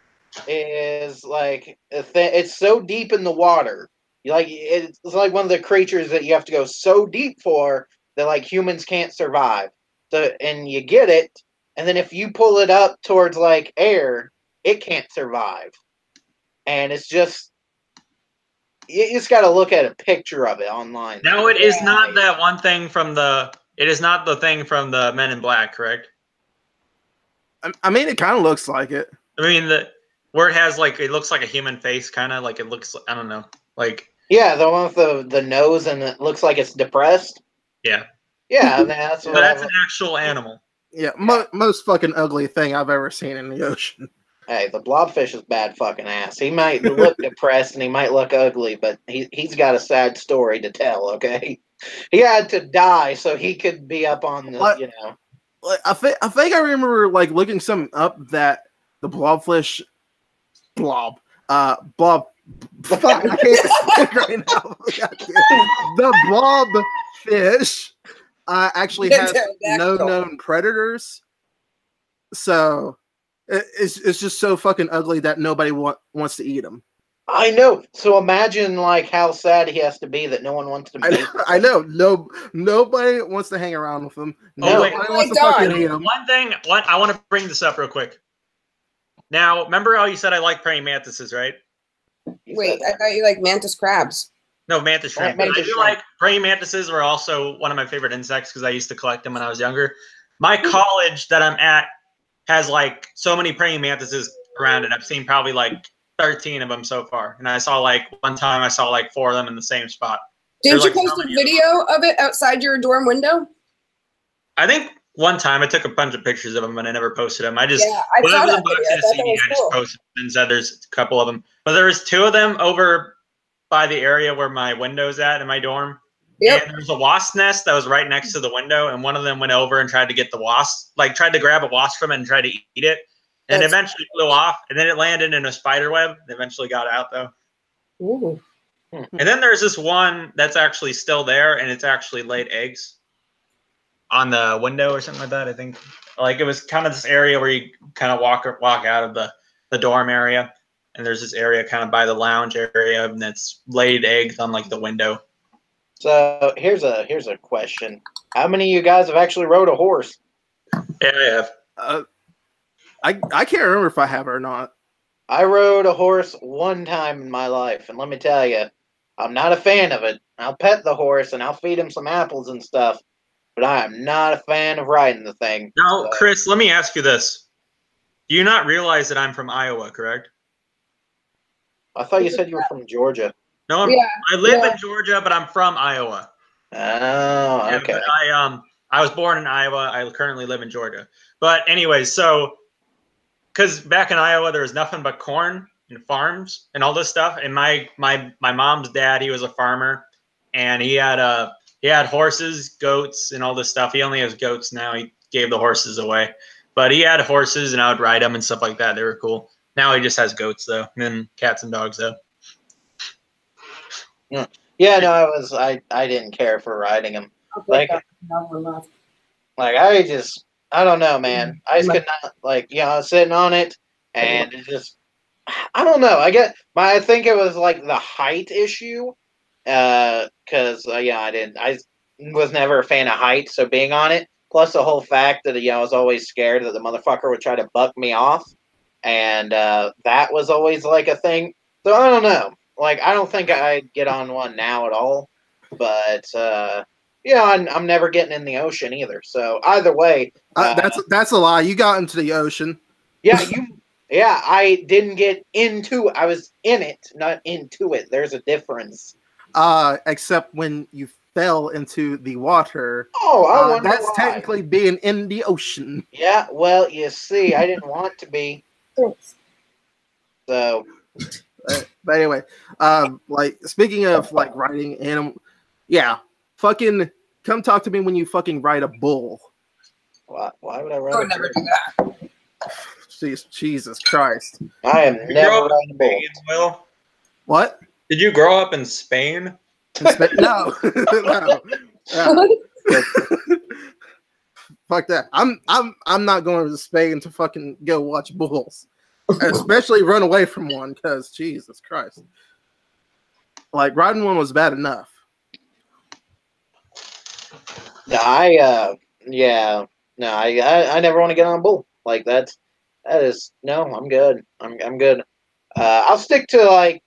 is like it's so deep in the water. It's like one of the creatures that you have to go so deep for that like humans can't survive. So, and you get it, and then if you pull it up towards like air, it can't survive. And it's just. You just got to look at a picture of it online. No, it is not that one thing from the. It is not the thing from the Men in Black, correct? I mean, it kind of looks like it. I mean, where it has like, it looks like a human face, kind of like it looks. I don't know, like. Yeah, the one with the nose and it looks like it's depressed. Yeah. Yeah, I mean, that's So what that's I've. an actual animal. Yeah, most fucking ugly thing I've ever seen in the ocean. Hey, the blobfish is bad fucking ass. He might look depressed and he might look ugly, but he's got a sad story to tell. Okay, he had to die so he could be up on the What? you know. Like, I remember like looking something up that the blobfish blob fuck, I can't speak right now. The blobfish actually has no known predators, so it's just so fucking ugly that nobody wants to eat them. I know. So imagine like how sad he has to be that no one wants to meet. I know. Nobody wants to hang around with them. No. Nobody wants to fucking eat them. I want to bring this up real quick. Now, remember how you said I like praying mantises, right? Wait, I thought you like mantis crabs. No, mantis shrimp. Mantis I do shrimp. like praying mantises were also one of my favorite insects because I used to collect them when I was younger. My college that I'm at has like so many praying mantises around it. I've seen probably like 13 of them so far. And I saw like one time I saw like 4 of them in the same spot. Didn't you like post a video of it outside your dorm window? I think one time I took a bunch of pictures of them and I never posted them. I just I saw that video. I thought that was just posted and said there's a couple of them. But there was 2 of them over by the area where my window's at in my dorm. Yep. And there was a wasp nest that was right next to the window, and one of them went over and tried to get the wasp, like tried to grab a wasp from it and tried to eat it. And eventually flew off, and then it landed in a spider web. It eventually got out though. Ooh. And then there's this one that's actually still there, and it's actually laid eggs on the window or something like that. I think like it was kind of this area where you kind of walk out of the dorm area, and there's this area kind of by the lounge area, and it's laid eggs on like the window. So here's a question: how many of you guys have actually rode a horse? Yeah, I have. I can't remember if I have or not. I rode a horse one time in my life, and let me tell you, I'm not a fan of it. I'll pet the horse and I'll feed him some apples and stuff, but I am not a fan of riding the thing. Now, Chris, let me ask you this: do you not realize that I'm from Iowa, correct? I thought you said you were from Georgia. No, I live in Georgia, but I'm from Iowa. Oh, okay. But I was born in Iowa. I currently live in Georgia. But anyways, so because back in Iowa there was nothing but corn and farms and all this stuff. And my mom's dad, he was a farmer, and he had horses, goats, and all this stuff. He only has goats now. He gave the horses away, but he had horses, and I would ride them and stuff like that. They were cool. Now he just has goats though, and then cats and dogs though. Yeah, no, I didn't care for riding them. Like I don't know, man. I just could not sitting on it, and it just I don't know. I think it was like the height issue, because I was never a fan of height, so being on it, plus the whole fact that I was always scared that the motherfucker would try to buck me off, and that was always like a thing. So I don't know. Like, I don't think I'd get on one now at all, but I'm never getting in the ocean either. So either way, that's a lie. You got into the ocean. Yeah, I didn't get into. I was in it, not into it. There's a difference. Except when you fell into the water. Oh, I wonder that's why. technically being in the ocean. Yeah, well, you see, I didn't want to be. So. But anyway, like speaking of like riding animal, fucking come talk to me when you fucking ride a bull. Why would I ride? I would never do that. Jesus Christ! I am never riding a bull. Will? What? Did you grow up in Spain? No. No. Fuck that. I'm not going to Spain to fucking go watch bulls. Especially run away from one, because Jesus Christ. Like, riding one was bad enough. I never want to get on a bull. Like, that is no, I'm good. I'm good. I'll stick to like,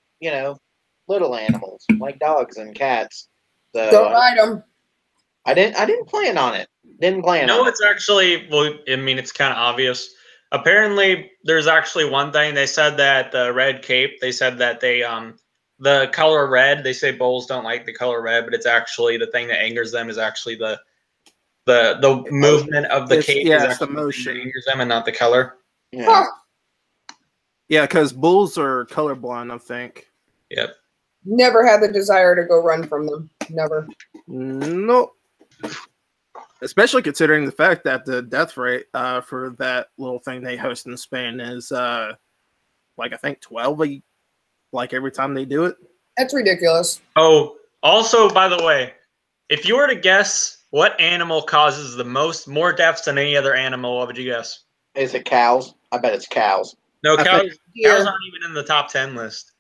little animals like dogs and cats. So don't ride them. I didn't plan on it. It's actually, well, I mean, it's kind of obvious. Apparently, there's actually one thing. They said that the red cape, they said that they, the color red, they say bulls don't like the color red, but it's actually the thing that angers them is actually The movement of the cape is it's the actually what motion. endangers them and not the color. Yeah. Yeah, because bulls are colorblind, I think. Yep. Never had the desire to go run from them. Never. No. Especially considering the fact that the death rate for that little thing they host in Spain is like I think 12 like every time they do it. That's ridiculous. Oh, also, by the way, if you were to guess what animal causes the more deaths than any other animal, what would you guess? Is it cows? I bet it's cows. No, I cows. think Cows Deer. aren't even in the top 10 list.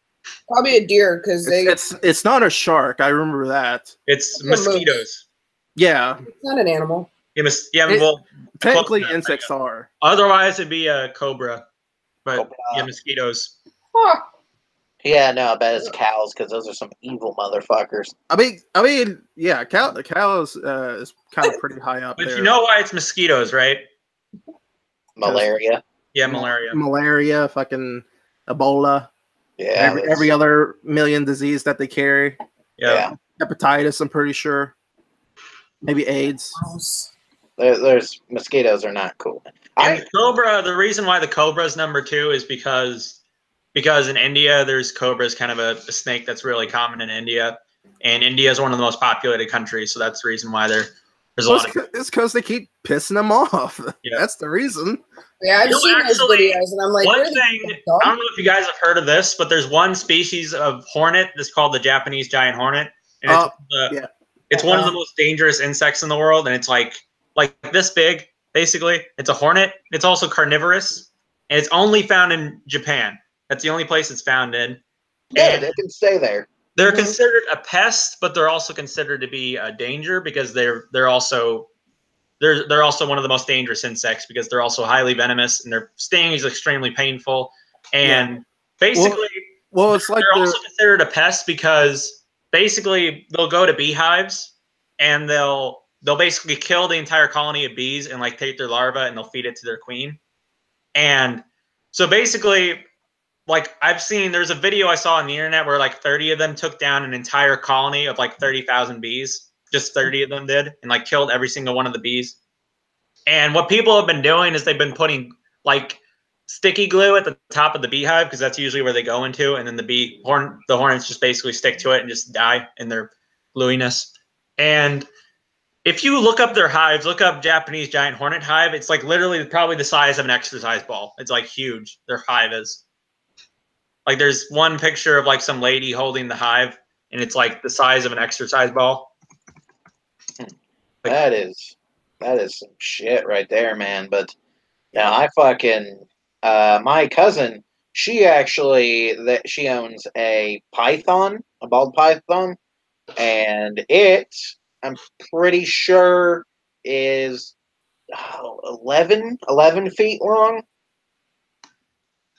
Probably a deer because they. It's not a shark. I remember that. It's It's a moose. mosquitoes. Yeah, It's not an animal. Yeah, It- well, technically close enough. insects are. Otherwise, it'd be a cobra. But Cobra. yeah, mosquitoes. Huh. Yeah, no, I bet it's cows because those are some evil motherfuckers. I mean, yeah, cow is kind of pretty high up But there. you know why it's mosquitoes, right? Malaria. Yeah, malaria. Malaria, fucking Ebola, Yeah. every other million disease that they carry. Yeah. Hepatitis, I'm pretty sure. Maybe AIDS. Gross. There's mosquitoes are not cool. And the cobra, the reason why the cobra is number 2 is because in India, there's cobras, kind of a snake that's really common in India. And India is one of the most populated countries, so that's the reason why there's a lot of... It's because they keep pissing them off. Yeah. That's the reason. Yeah, I've No, seen actually, those videos, and I'm like, one where are thing, these I dumb? don't know if you guys have heard of this, but there's one species of hornet that's called the Japanese giant hornet. And Yeah. it's one of the most dangerous insects in the world, and it's like this big, basically. It's a hornet. It's also carnivorous, and it's only found in Japan. That's the only place it's found in. Yeah, And they can stay there. they're Mhm. considered a pest, but they're also considered to be a danger because they're also one of the most dangerous insects because they're also highly venomous and their sting is extremely painful. And basically, Well, it's like they're also considered a pest because basically they'll go to beehives and they'll basically kill the entire colony of bees and like take their larva and they'll feed it to their queen. And so basically, like there's a video I saw on the internet where like 30 of them took down an entire colony of like 30,000 bees. Just 30 of them did, and like killed every single one of the bees. And what people have been doing is they've been putting like sticky glue at the top of the beehive because that's usually where they go into, and then the hornets just basically stick to it and just die in their gluiness. And if you look up their hives, look up Japanese giant hornet hive, it's like literally probably the size of an exercise ball. It's like huge. Their hive is. Like there's one picture of like some lady holding the hive, and it's like the size of an exercise ball. That is some shit right there, man. But yeah, I fucking my cousin, she owns a python, a bald python, and I'm pretty sure is 11 feet long.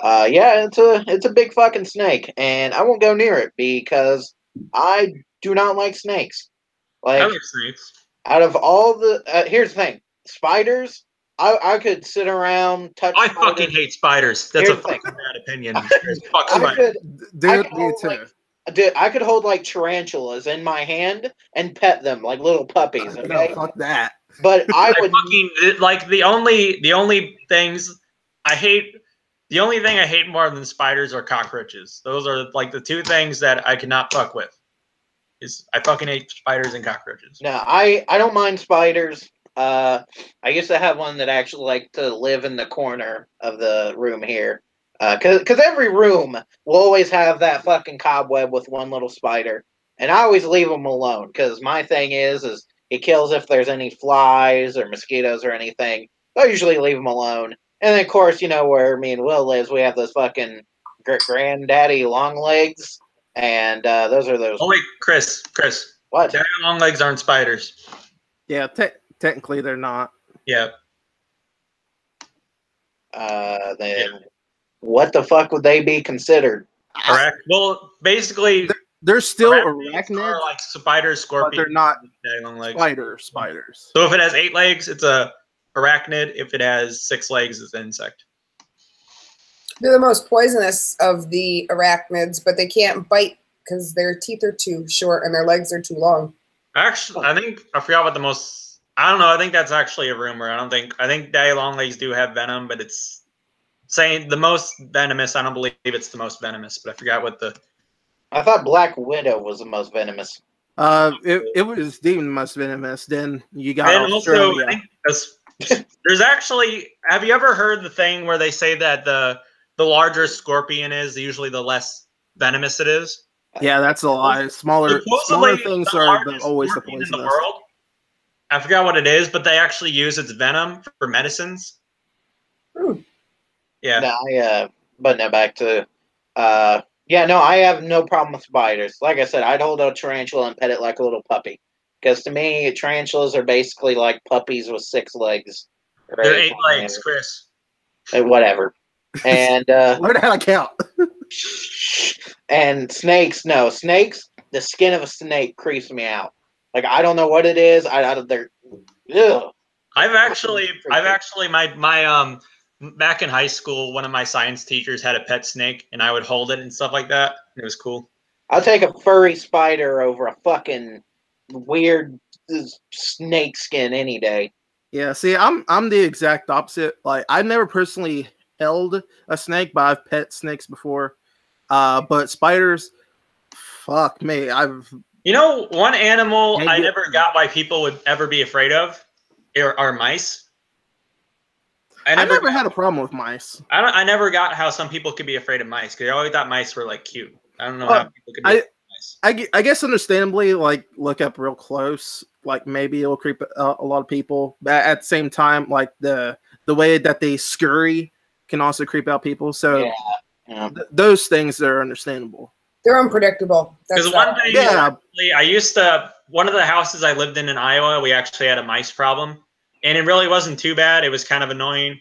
Yeah, it's a big fucking snake, and I won't go near it because I do not like snakes. I Like like snakes. out of all the here's the thing, spiders. I could sit around touch. I spiders. fucking hate spiders. That's Here's a the thing. fucking bad opinion. Fuck I spiders. could, dude, could me hold, too. dude, I could hold like tarantulas in my hand and pet them like little puppies. No, Okay, fuck that. but I I would. fucking like the only things I hate. The only thing I hate more than spiders are cockroaches. Those are like the two things that I cannot fuck with. I fucking hate spiders and cockroaches. No, I don't mind spiders. I used to have one that actually liked to live in the corner of the room here. Cause every room will always have that fucking cobweb with one little spider, and I always leave them alone. Cause my thing is it kills if there's any flies or mosquitoes or anything. I usually leave them alone. And then of course, you know where me and Will lives, we have those fucking granddaddy long legs, and those are those. Oh wait, Chris, What? daddy long legs aren't spiders. Yeah, technically they're not. Yeah, Then what the fuck would they be considered? correct. Well, basically, They're still arachnids arachnids, are like spiders, but scorpions, they're not daddy long legs. spiders. So if it has 8 legs, it's a arachnid. If it has 6 legs, it's an insect. They're the most poisonous of the arachnids, but they can't bite because their teeth are too short and their legs are too long. Actually, I think I forgot what the most I don't know. I think that's actually a rumor. I think daddy long legs do have venom, but it's saying the most venomous. I don't believe it's the most venomous, but I forgot what the. I thought Black Widow was the most venomous. It was deemed the most venomous. Then you got And also, I Australia. think there's actually. Have you ever heard the thing where they say that the larger a scorpion is, usually the less venomous it is? Yeah, that's a lie. Smaller Supposedly, things the are largest always the scorpion in the poisonous. world. I forgot what it is, but they actually use its venom for medicines. Yeah. No, but now back to, yeah, no, I have no problem with spiders. Like I said, I'd hold a tarantula and pet it like a little puppy. Because to me, tarantulas are basically like puppies with 6 legs. They're Right? 8 legs, Chris. Whatever. And Learn how to count. and snakes, no, snakes. The skin of a snake creeps me out. Like I don't know what it is. They're, ugh. I've actually my back in high school, one of my science teachers had a pet snake, and I would hold it and stuff like that. It was cool. I'll take a furry spider over a fucking weird snake skin any day. Yeah, see, I'm the exact opposite. Like, I've never personally held a snake, but I've pet snakes before. But spiders, fuck me, You know, one animal Can't I get- never got why people would ever be afraid of are mice. I never had a problem with mice. I never got how some people could be afraid of mice because I always thought mice were like cute. I don't know Well, how people could be afraid of mice. I guess understandably, like, look up real close, like maybe it'll creep a lot of people. But at the same time, like the way that they scurry can also creep out people. So Yeah. those things are understandable. They're unpredictable. Because one thing, Yeah. I used to, one of the houses I lived in Iowa, we actually had a mice problem. And it really wasn't too bad. It was kind of annoying.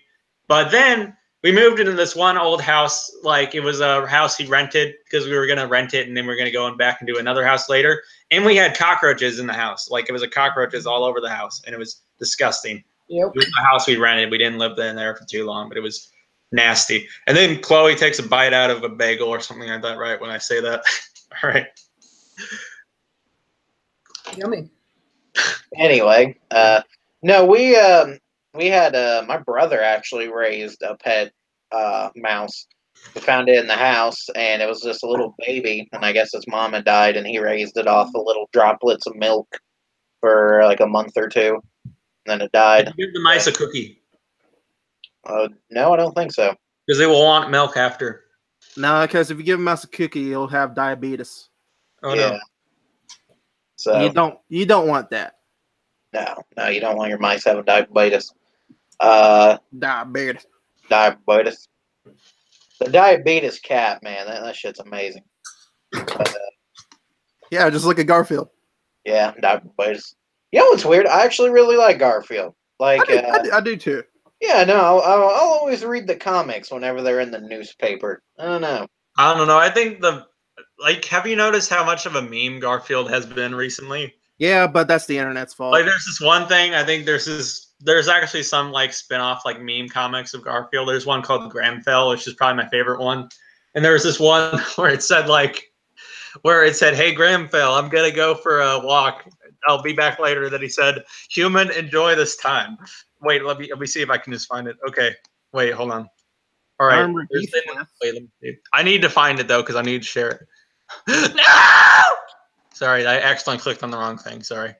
But then we moved into this one old house. Like, it was a house he rented because we were going to rent it and then we were going to go back and do another house later. And we had cockroaches in the house. Like, it was cockroaches all over the house. And it was disgusting. Yep. It was the house we rented. We didn't live in there for too long, but it was nasty. And then Chloe takes a bite out of a bagel or something like that, right? When I say that. All right. Yummy. Anyway, no, we had my brother actually raised a pet mouse. We found it in the house, and it was just a little baby. And I guess its mom had died, and he raised it off of little droplets of milk for like a month or two, and then it died. Give the mice a cookie No, I don't think so. because they will want milk after. No, because if you give a mouse a cookie, you'll have diabetes. Oh Yeah. no. So You don't want that. no, you don't want your mice having diabetes. Diabetes. Diabetes. The diabetes cat, man, that shit's amazing. But, Yeah, just look at Garfield. yeah, diabetes. You know what's weird? I actually really like Garfield. Like, I do too. yeah, no, I'll always read the comics whenever they're in the newspaper. I don't know. I don't know. I think have you noticed how much of a meme Garfield has been recently? Yeah, but that's the internet's fault. Like, there's this one thing. I think there's actually some like spin-off like meme comics of Garfield. There's one called Gramfell, which is probably my favorite one. And there was this one where it said, "Hey Gramfell, I'm gonna go for a walk. I'll be back later." Then he said, "Human, enjoy this time." Wait, let me see if I can just find it. Okay, wait, hold on. All right, wait, let me see. I need to find it though because I need to share it. No! Sorry, I accidentally clicked on the wrong thing. Sorry.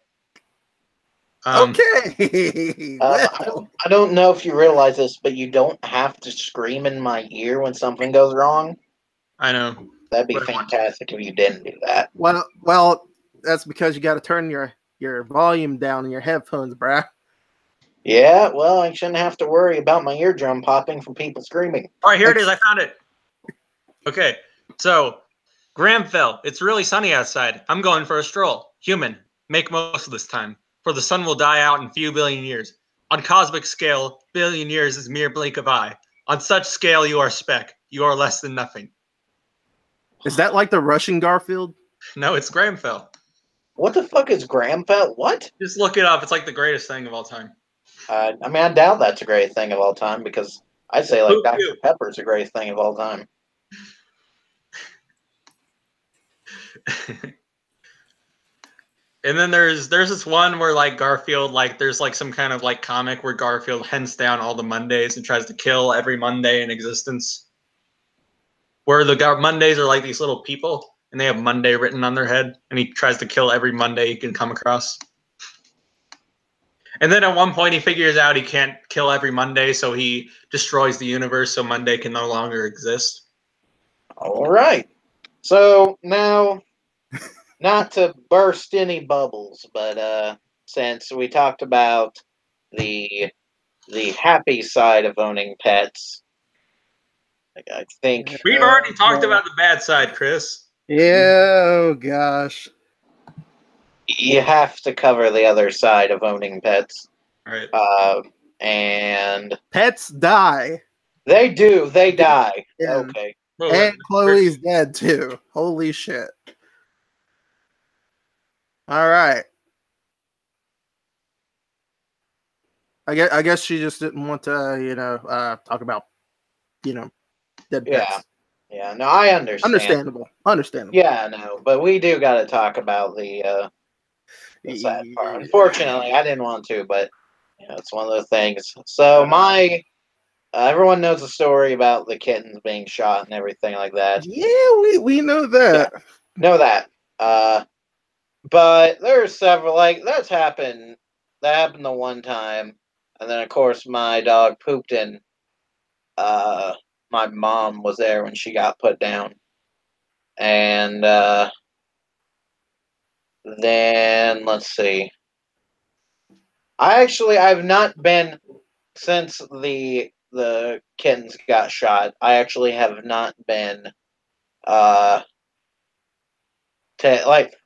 Okay. Well, I don't know if you realize this, but you don't have to scream in my ear when something goes wrong. I know. That'd be But I want fantastic if you didn't do that. well, that's because you got to turn your volume down in your headphones, bruh. Yeah, well, I shouldn't have to worry about my eardrum popping from people screaming. All right, here it is. I found it. Okay, so Gramfell, it's really sunny outside. I'm going for a stroll. Human, make most of this time, for the sun will die out in few billion years. On cosmic scale, billion years is mere blink of eye. On such scale, you are speck. You are less than nothing. Is that like the Russian Garfield? No, it's Gramfell. What the fuck is Gramfell? What? Just look it up. It's like the greatest thing of all time. I mean, I doubt that's a great thing of all time because I'd say like Who Dr. knew? Pepper's a great thing of all time. And then there's this one where like Garfield, like there's like some kind of like comic where Garfield hunts down all the Mondays and tries to kill every Monday in existence. Where the Mondays are like these little people and they have Monday written on their head, and he tries to kill every Monday he can come across. And then at one point he figures out he can't kill every Monday, so he destroys the universe so Monday can no longer exist. All right. So now, not to burst any bubbles, but since we talked about the happy side of owning pets, I think We've already talked about the bad side, Chris. Yeah, oh gosh. you have to cover the other side of owning pets. All right. And Pets die. they do. They die. Yeah. Okay. Well, And Chloe's dead too. Holy shit. All right. I guess she just didn't want to, talk about, dead Yeah. pets. Yeah. No, I understand. Understandable. Yeah, no, but we do got to talk about the sad part. Unfortunately, I didn't want to, but it's one of those things. So my everyone knows the story about the kittens being shot and everything like that. Yeah, we know that. Yeah. Know that. But there's several like that's happened. That happened the one time, and then of course my dog pooped in. My mom was there when she got put down, and then let's see. I've not been since the kittens got shot. I actually have not been I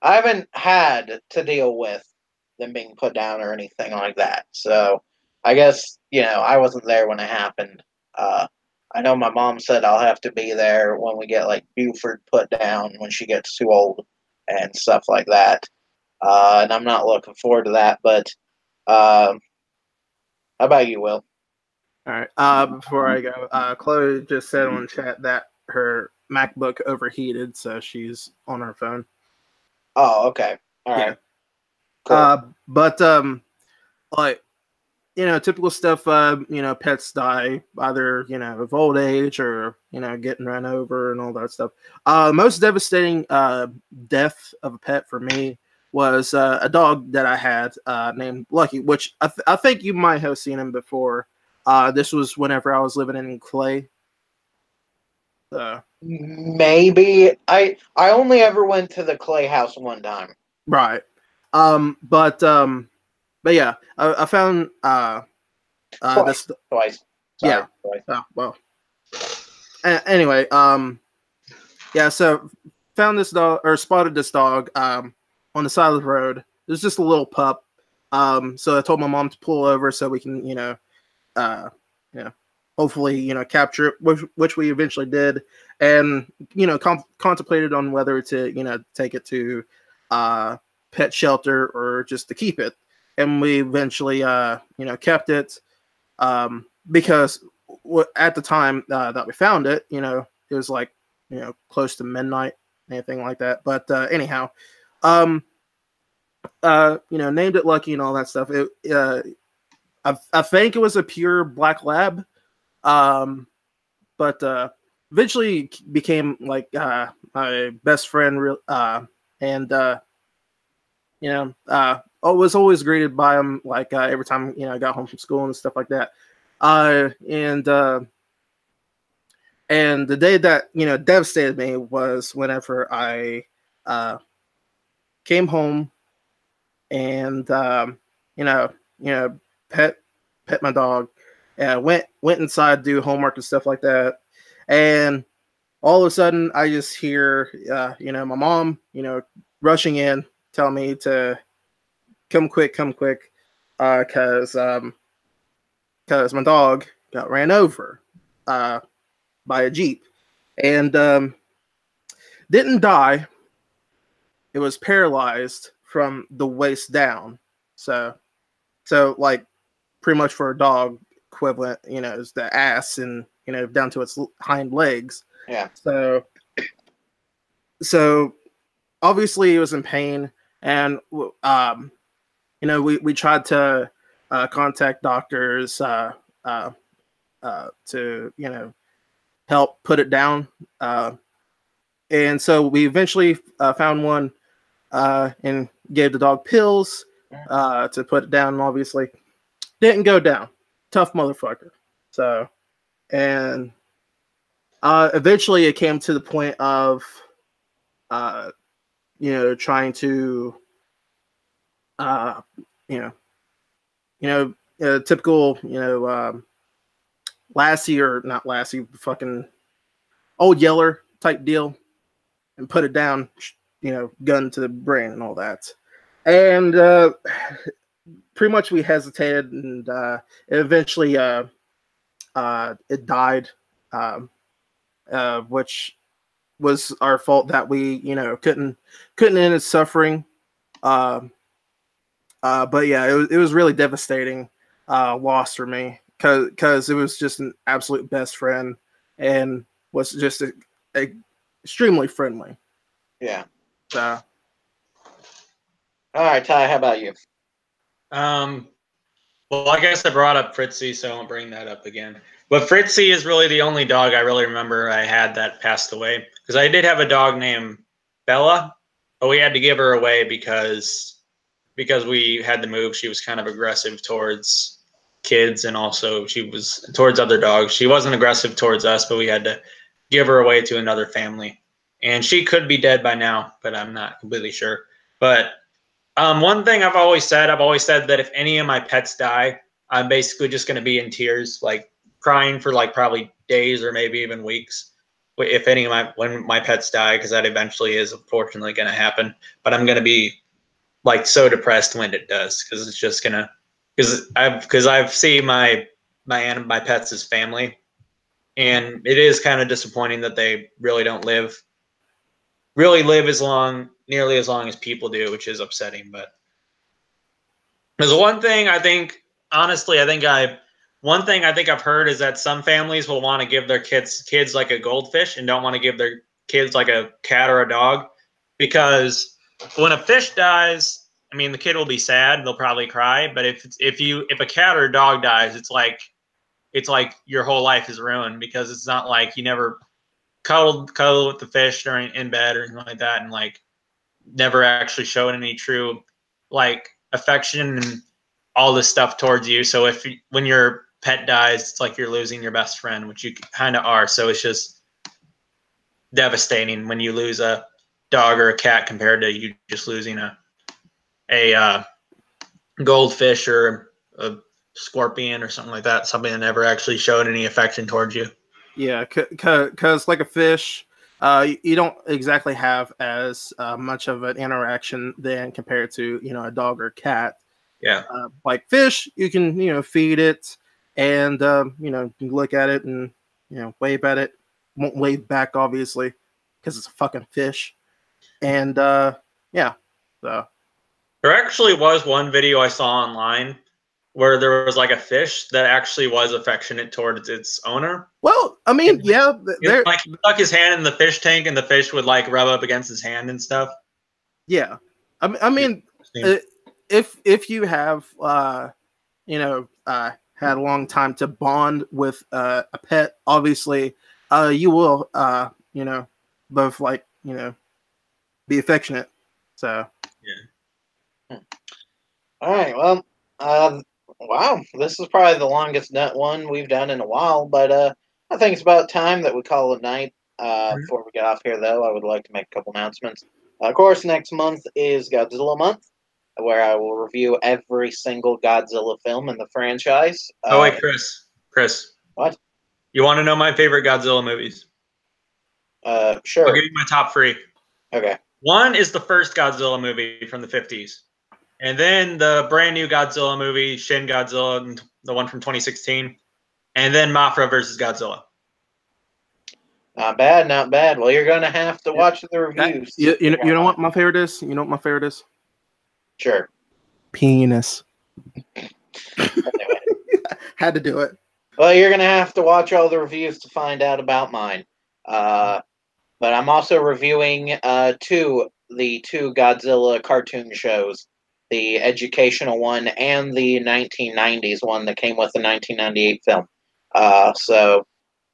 haven't had to deal with them being put down or anything like that. So I guess I wasn't there when it happened. I know my mom said I'll have to be there when we get like Buford put down when she gets too old and stuff like that. And I'm not looking forward to that. But how about you, Will? All right. Before I go, Chloe just said on chat that her MacBook overheated, so she's on her phone. Oh, okay. All right. Yeah. Cool. But like typical stuff. Pets die either of old age or getting run over and all that stuff. Most devastating death of a pet for me was a dog that I had named Lucky, which I think you might have seen him before. This was whenever I was living in Clay. Maybe I only ever went to the Clay house one time. Right. But yeah, I found Twice. Sorry, yeah. twice. Oh, well. Anyway, yeah. So found this dog or spotted this dog on the side of the road. It was just a little pup. So I told my mom to pull over so we can hopefully capture it, which we eventually did, and contemplated on whether to take it to pet shelter or just to keep it, and we eventually kept it because at the time that we found it, it was like close to midnight, anything like that. But anyhow, named it Lucky and all that stuff. I think it was a pure black lab. But eventually became like my best friend, and I was always greeted by him like every time I got home from school and stuff like that. And the day that devastated me was whenever I came home and pet my dog. Went inside to do homework and stuff like that, and all of a sudden I just hear my mom rushing in, telling me to come quick, because my dog got ran over by a Jeep, and didn't die. It was paralyzed from the waist down. So like pretty much for a dog equivalent, is the ass and down to its hind legs. Yeah. So obviously it was in pain. and we tried to contact doctors to help put it down, and so we eventually found one and gave the dog pills to put it down. And obviously, didn't go down. Tough motherfucker. So, and eventually, it came to the point of trying to typical Lassie or not Lassie, fucking old Yeller type deal, and put it down, gun to the brain and all that. And pretty much we hesitated, and eventually it died, which was our fault that we couldn't end its suffering. But yeah, it was really devastating loss for me, because it was just an absolute best friend and was just extremely friendly. Yeah. So. All right, Ty, how about you? Well, I guess I brought up Fritzy, so I won't bring that up again. But Fritzy is really the only dog I really remember I had that passed away. Because I did have a dog named Bella, but we had to give her away because we had to move. She was kind of aggressive towards kids, and also she was towards other dogs. She wasn't aggressive towards us, but we had to give her away to another family. And she could be dead by now, but I'm not completely sure. But one thing I've always said that if any of my pets die, I'm basically just going to be in tears, like crying for like probably days or maybe even weeks. If any of when my pets die, because that eventually is unfortunately going to happen. But I'm going to be like so depressed when it does, because it's just gonna, because I've seen my pets as family, and it is kind of disappointing that they really don't live nearly as long as people do, which is upsetting. But there's one thing I think, honestly, one thing I think I've heard is that some families will want to give their kids like a goldfish and don't want to give their kids like a cat or a dog, because when a fish dies, I mean, the kid will be sad, they'll probably cry, but if a cat or a dog dies, it's like your whole life is ruined, because it's not like you never cuddle with the fish during in bed or anything like that, and like never actually showed any true like affection and all this stuff towards you. So when your pet dies, it's like you're losing your best friend, which you kind of are. So it's just devastating when you lose a dog or a cat compared to you just losing a goldfish or a scorpion or something like that, something that never actually showed any affection towards you. Yeah, because like a fish, you don't exactly have as much of an interaction than compared to a dog or a cat. Yeah. Like fish, you can feed it, and you look at it and wave at it. Won't wave back, obviously, because it's a fucking fish. And yeah, so there actually was one video I saw online where there was like a fish that actually was affectionate towards its owner. Well, I mean, yeah, like he stuck his hand in the fish tank, and the fish would like rub up against his hand and stuff. Yeah, I mean, if you have had a long time to bond with a pet, obviously, you will both like be affectionate. So yeah. All right. Well, wow, this is probably the longest one we've done in a while, but I think it's about time that we call it night. Before we get off here, though, I would like to make a couple announcements. Of course, next month is Godzilla month, where I will review every single Godzilla film in the franchise. Oh wait, Chris. What? You want to know my favorite Godzilla movies? Sure. I'll give you my top 3. Okay. One is the first Godzilla movie from the 50s. And then the brand new Godzilla movie, Shin Godzilla, the one from 2016. And then Mothra versus Godzilla. Not bad, not bad. Well, you're going to have to watch the reviews. You know what my favorite is? You know what my favorite is? Sure. Penis. Had to do it. Well, you're going to have to watch all the reviews to find out about mine. But I'm also reviewing 2 the two Godzilla cartoon shows, the educational one and the 1990s one that came with the 1998 film.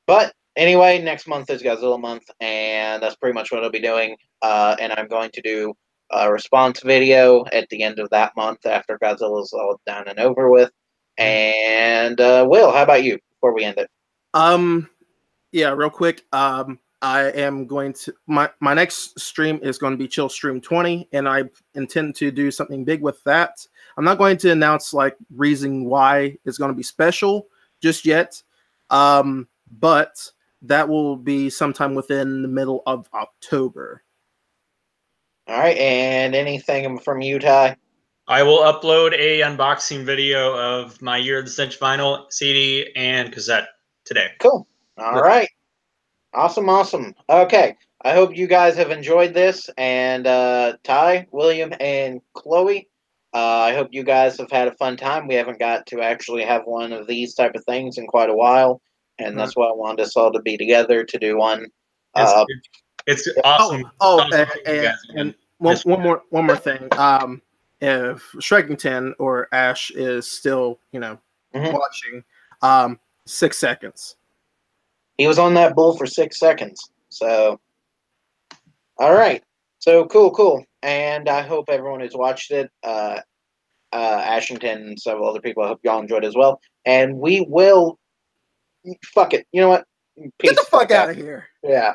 But anyway, next month is Godzilla month, and that's pretty much what I'll be doing. And I'm going to do a response video at the end of that month after Godzilla's all done and over with. And Will, how about you before we end it? Yeah, real quick. I am going to my next stream is going to be Chill Stream 20, and I intend to do something big with that. I'm not going to announce like reason why it's going to be special just yet, but that will be sometime within the middle of October. All right, and anything from you, Ty? I will upload a unboxing video of my Year of the Stench vinyl, CD, and cassette today. Cool. All right. Awesome. Okay. I hope you guys have enjoyed this. And Ty, William, and Chloe, I hope you guys have had a fun time. We haven't got to actually have one of these type of things in quite a while. And that's why I wanted us all to be together to do one. It's awesome. And one more thing. If Shrekington or Ash is still, watching, 6 seconds. He was on that bull for 6 seconds. So, all right. So, cool. And I hope everyone who's watched it, Ashington and several other people, I hope y'all enjoyed as well. And we will, fuck it. You know what? Peace. Get the fuck out of here. Yeah.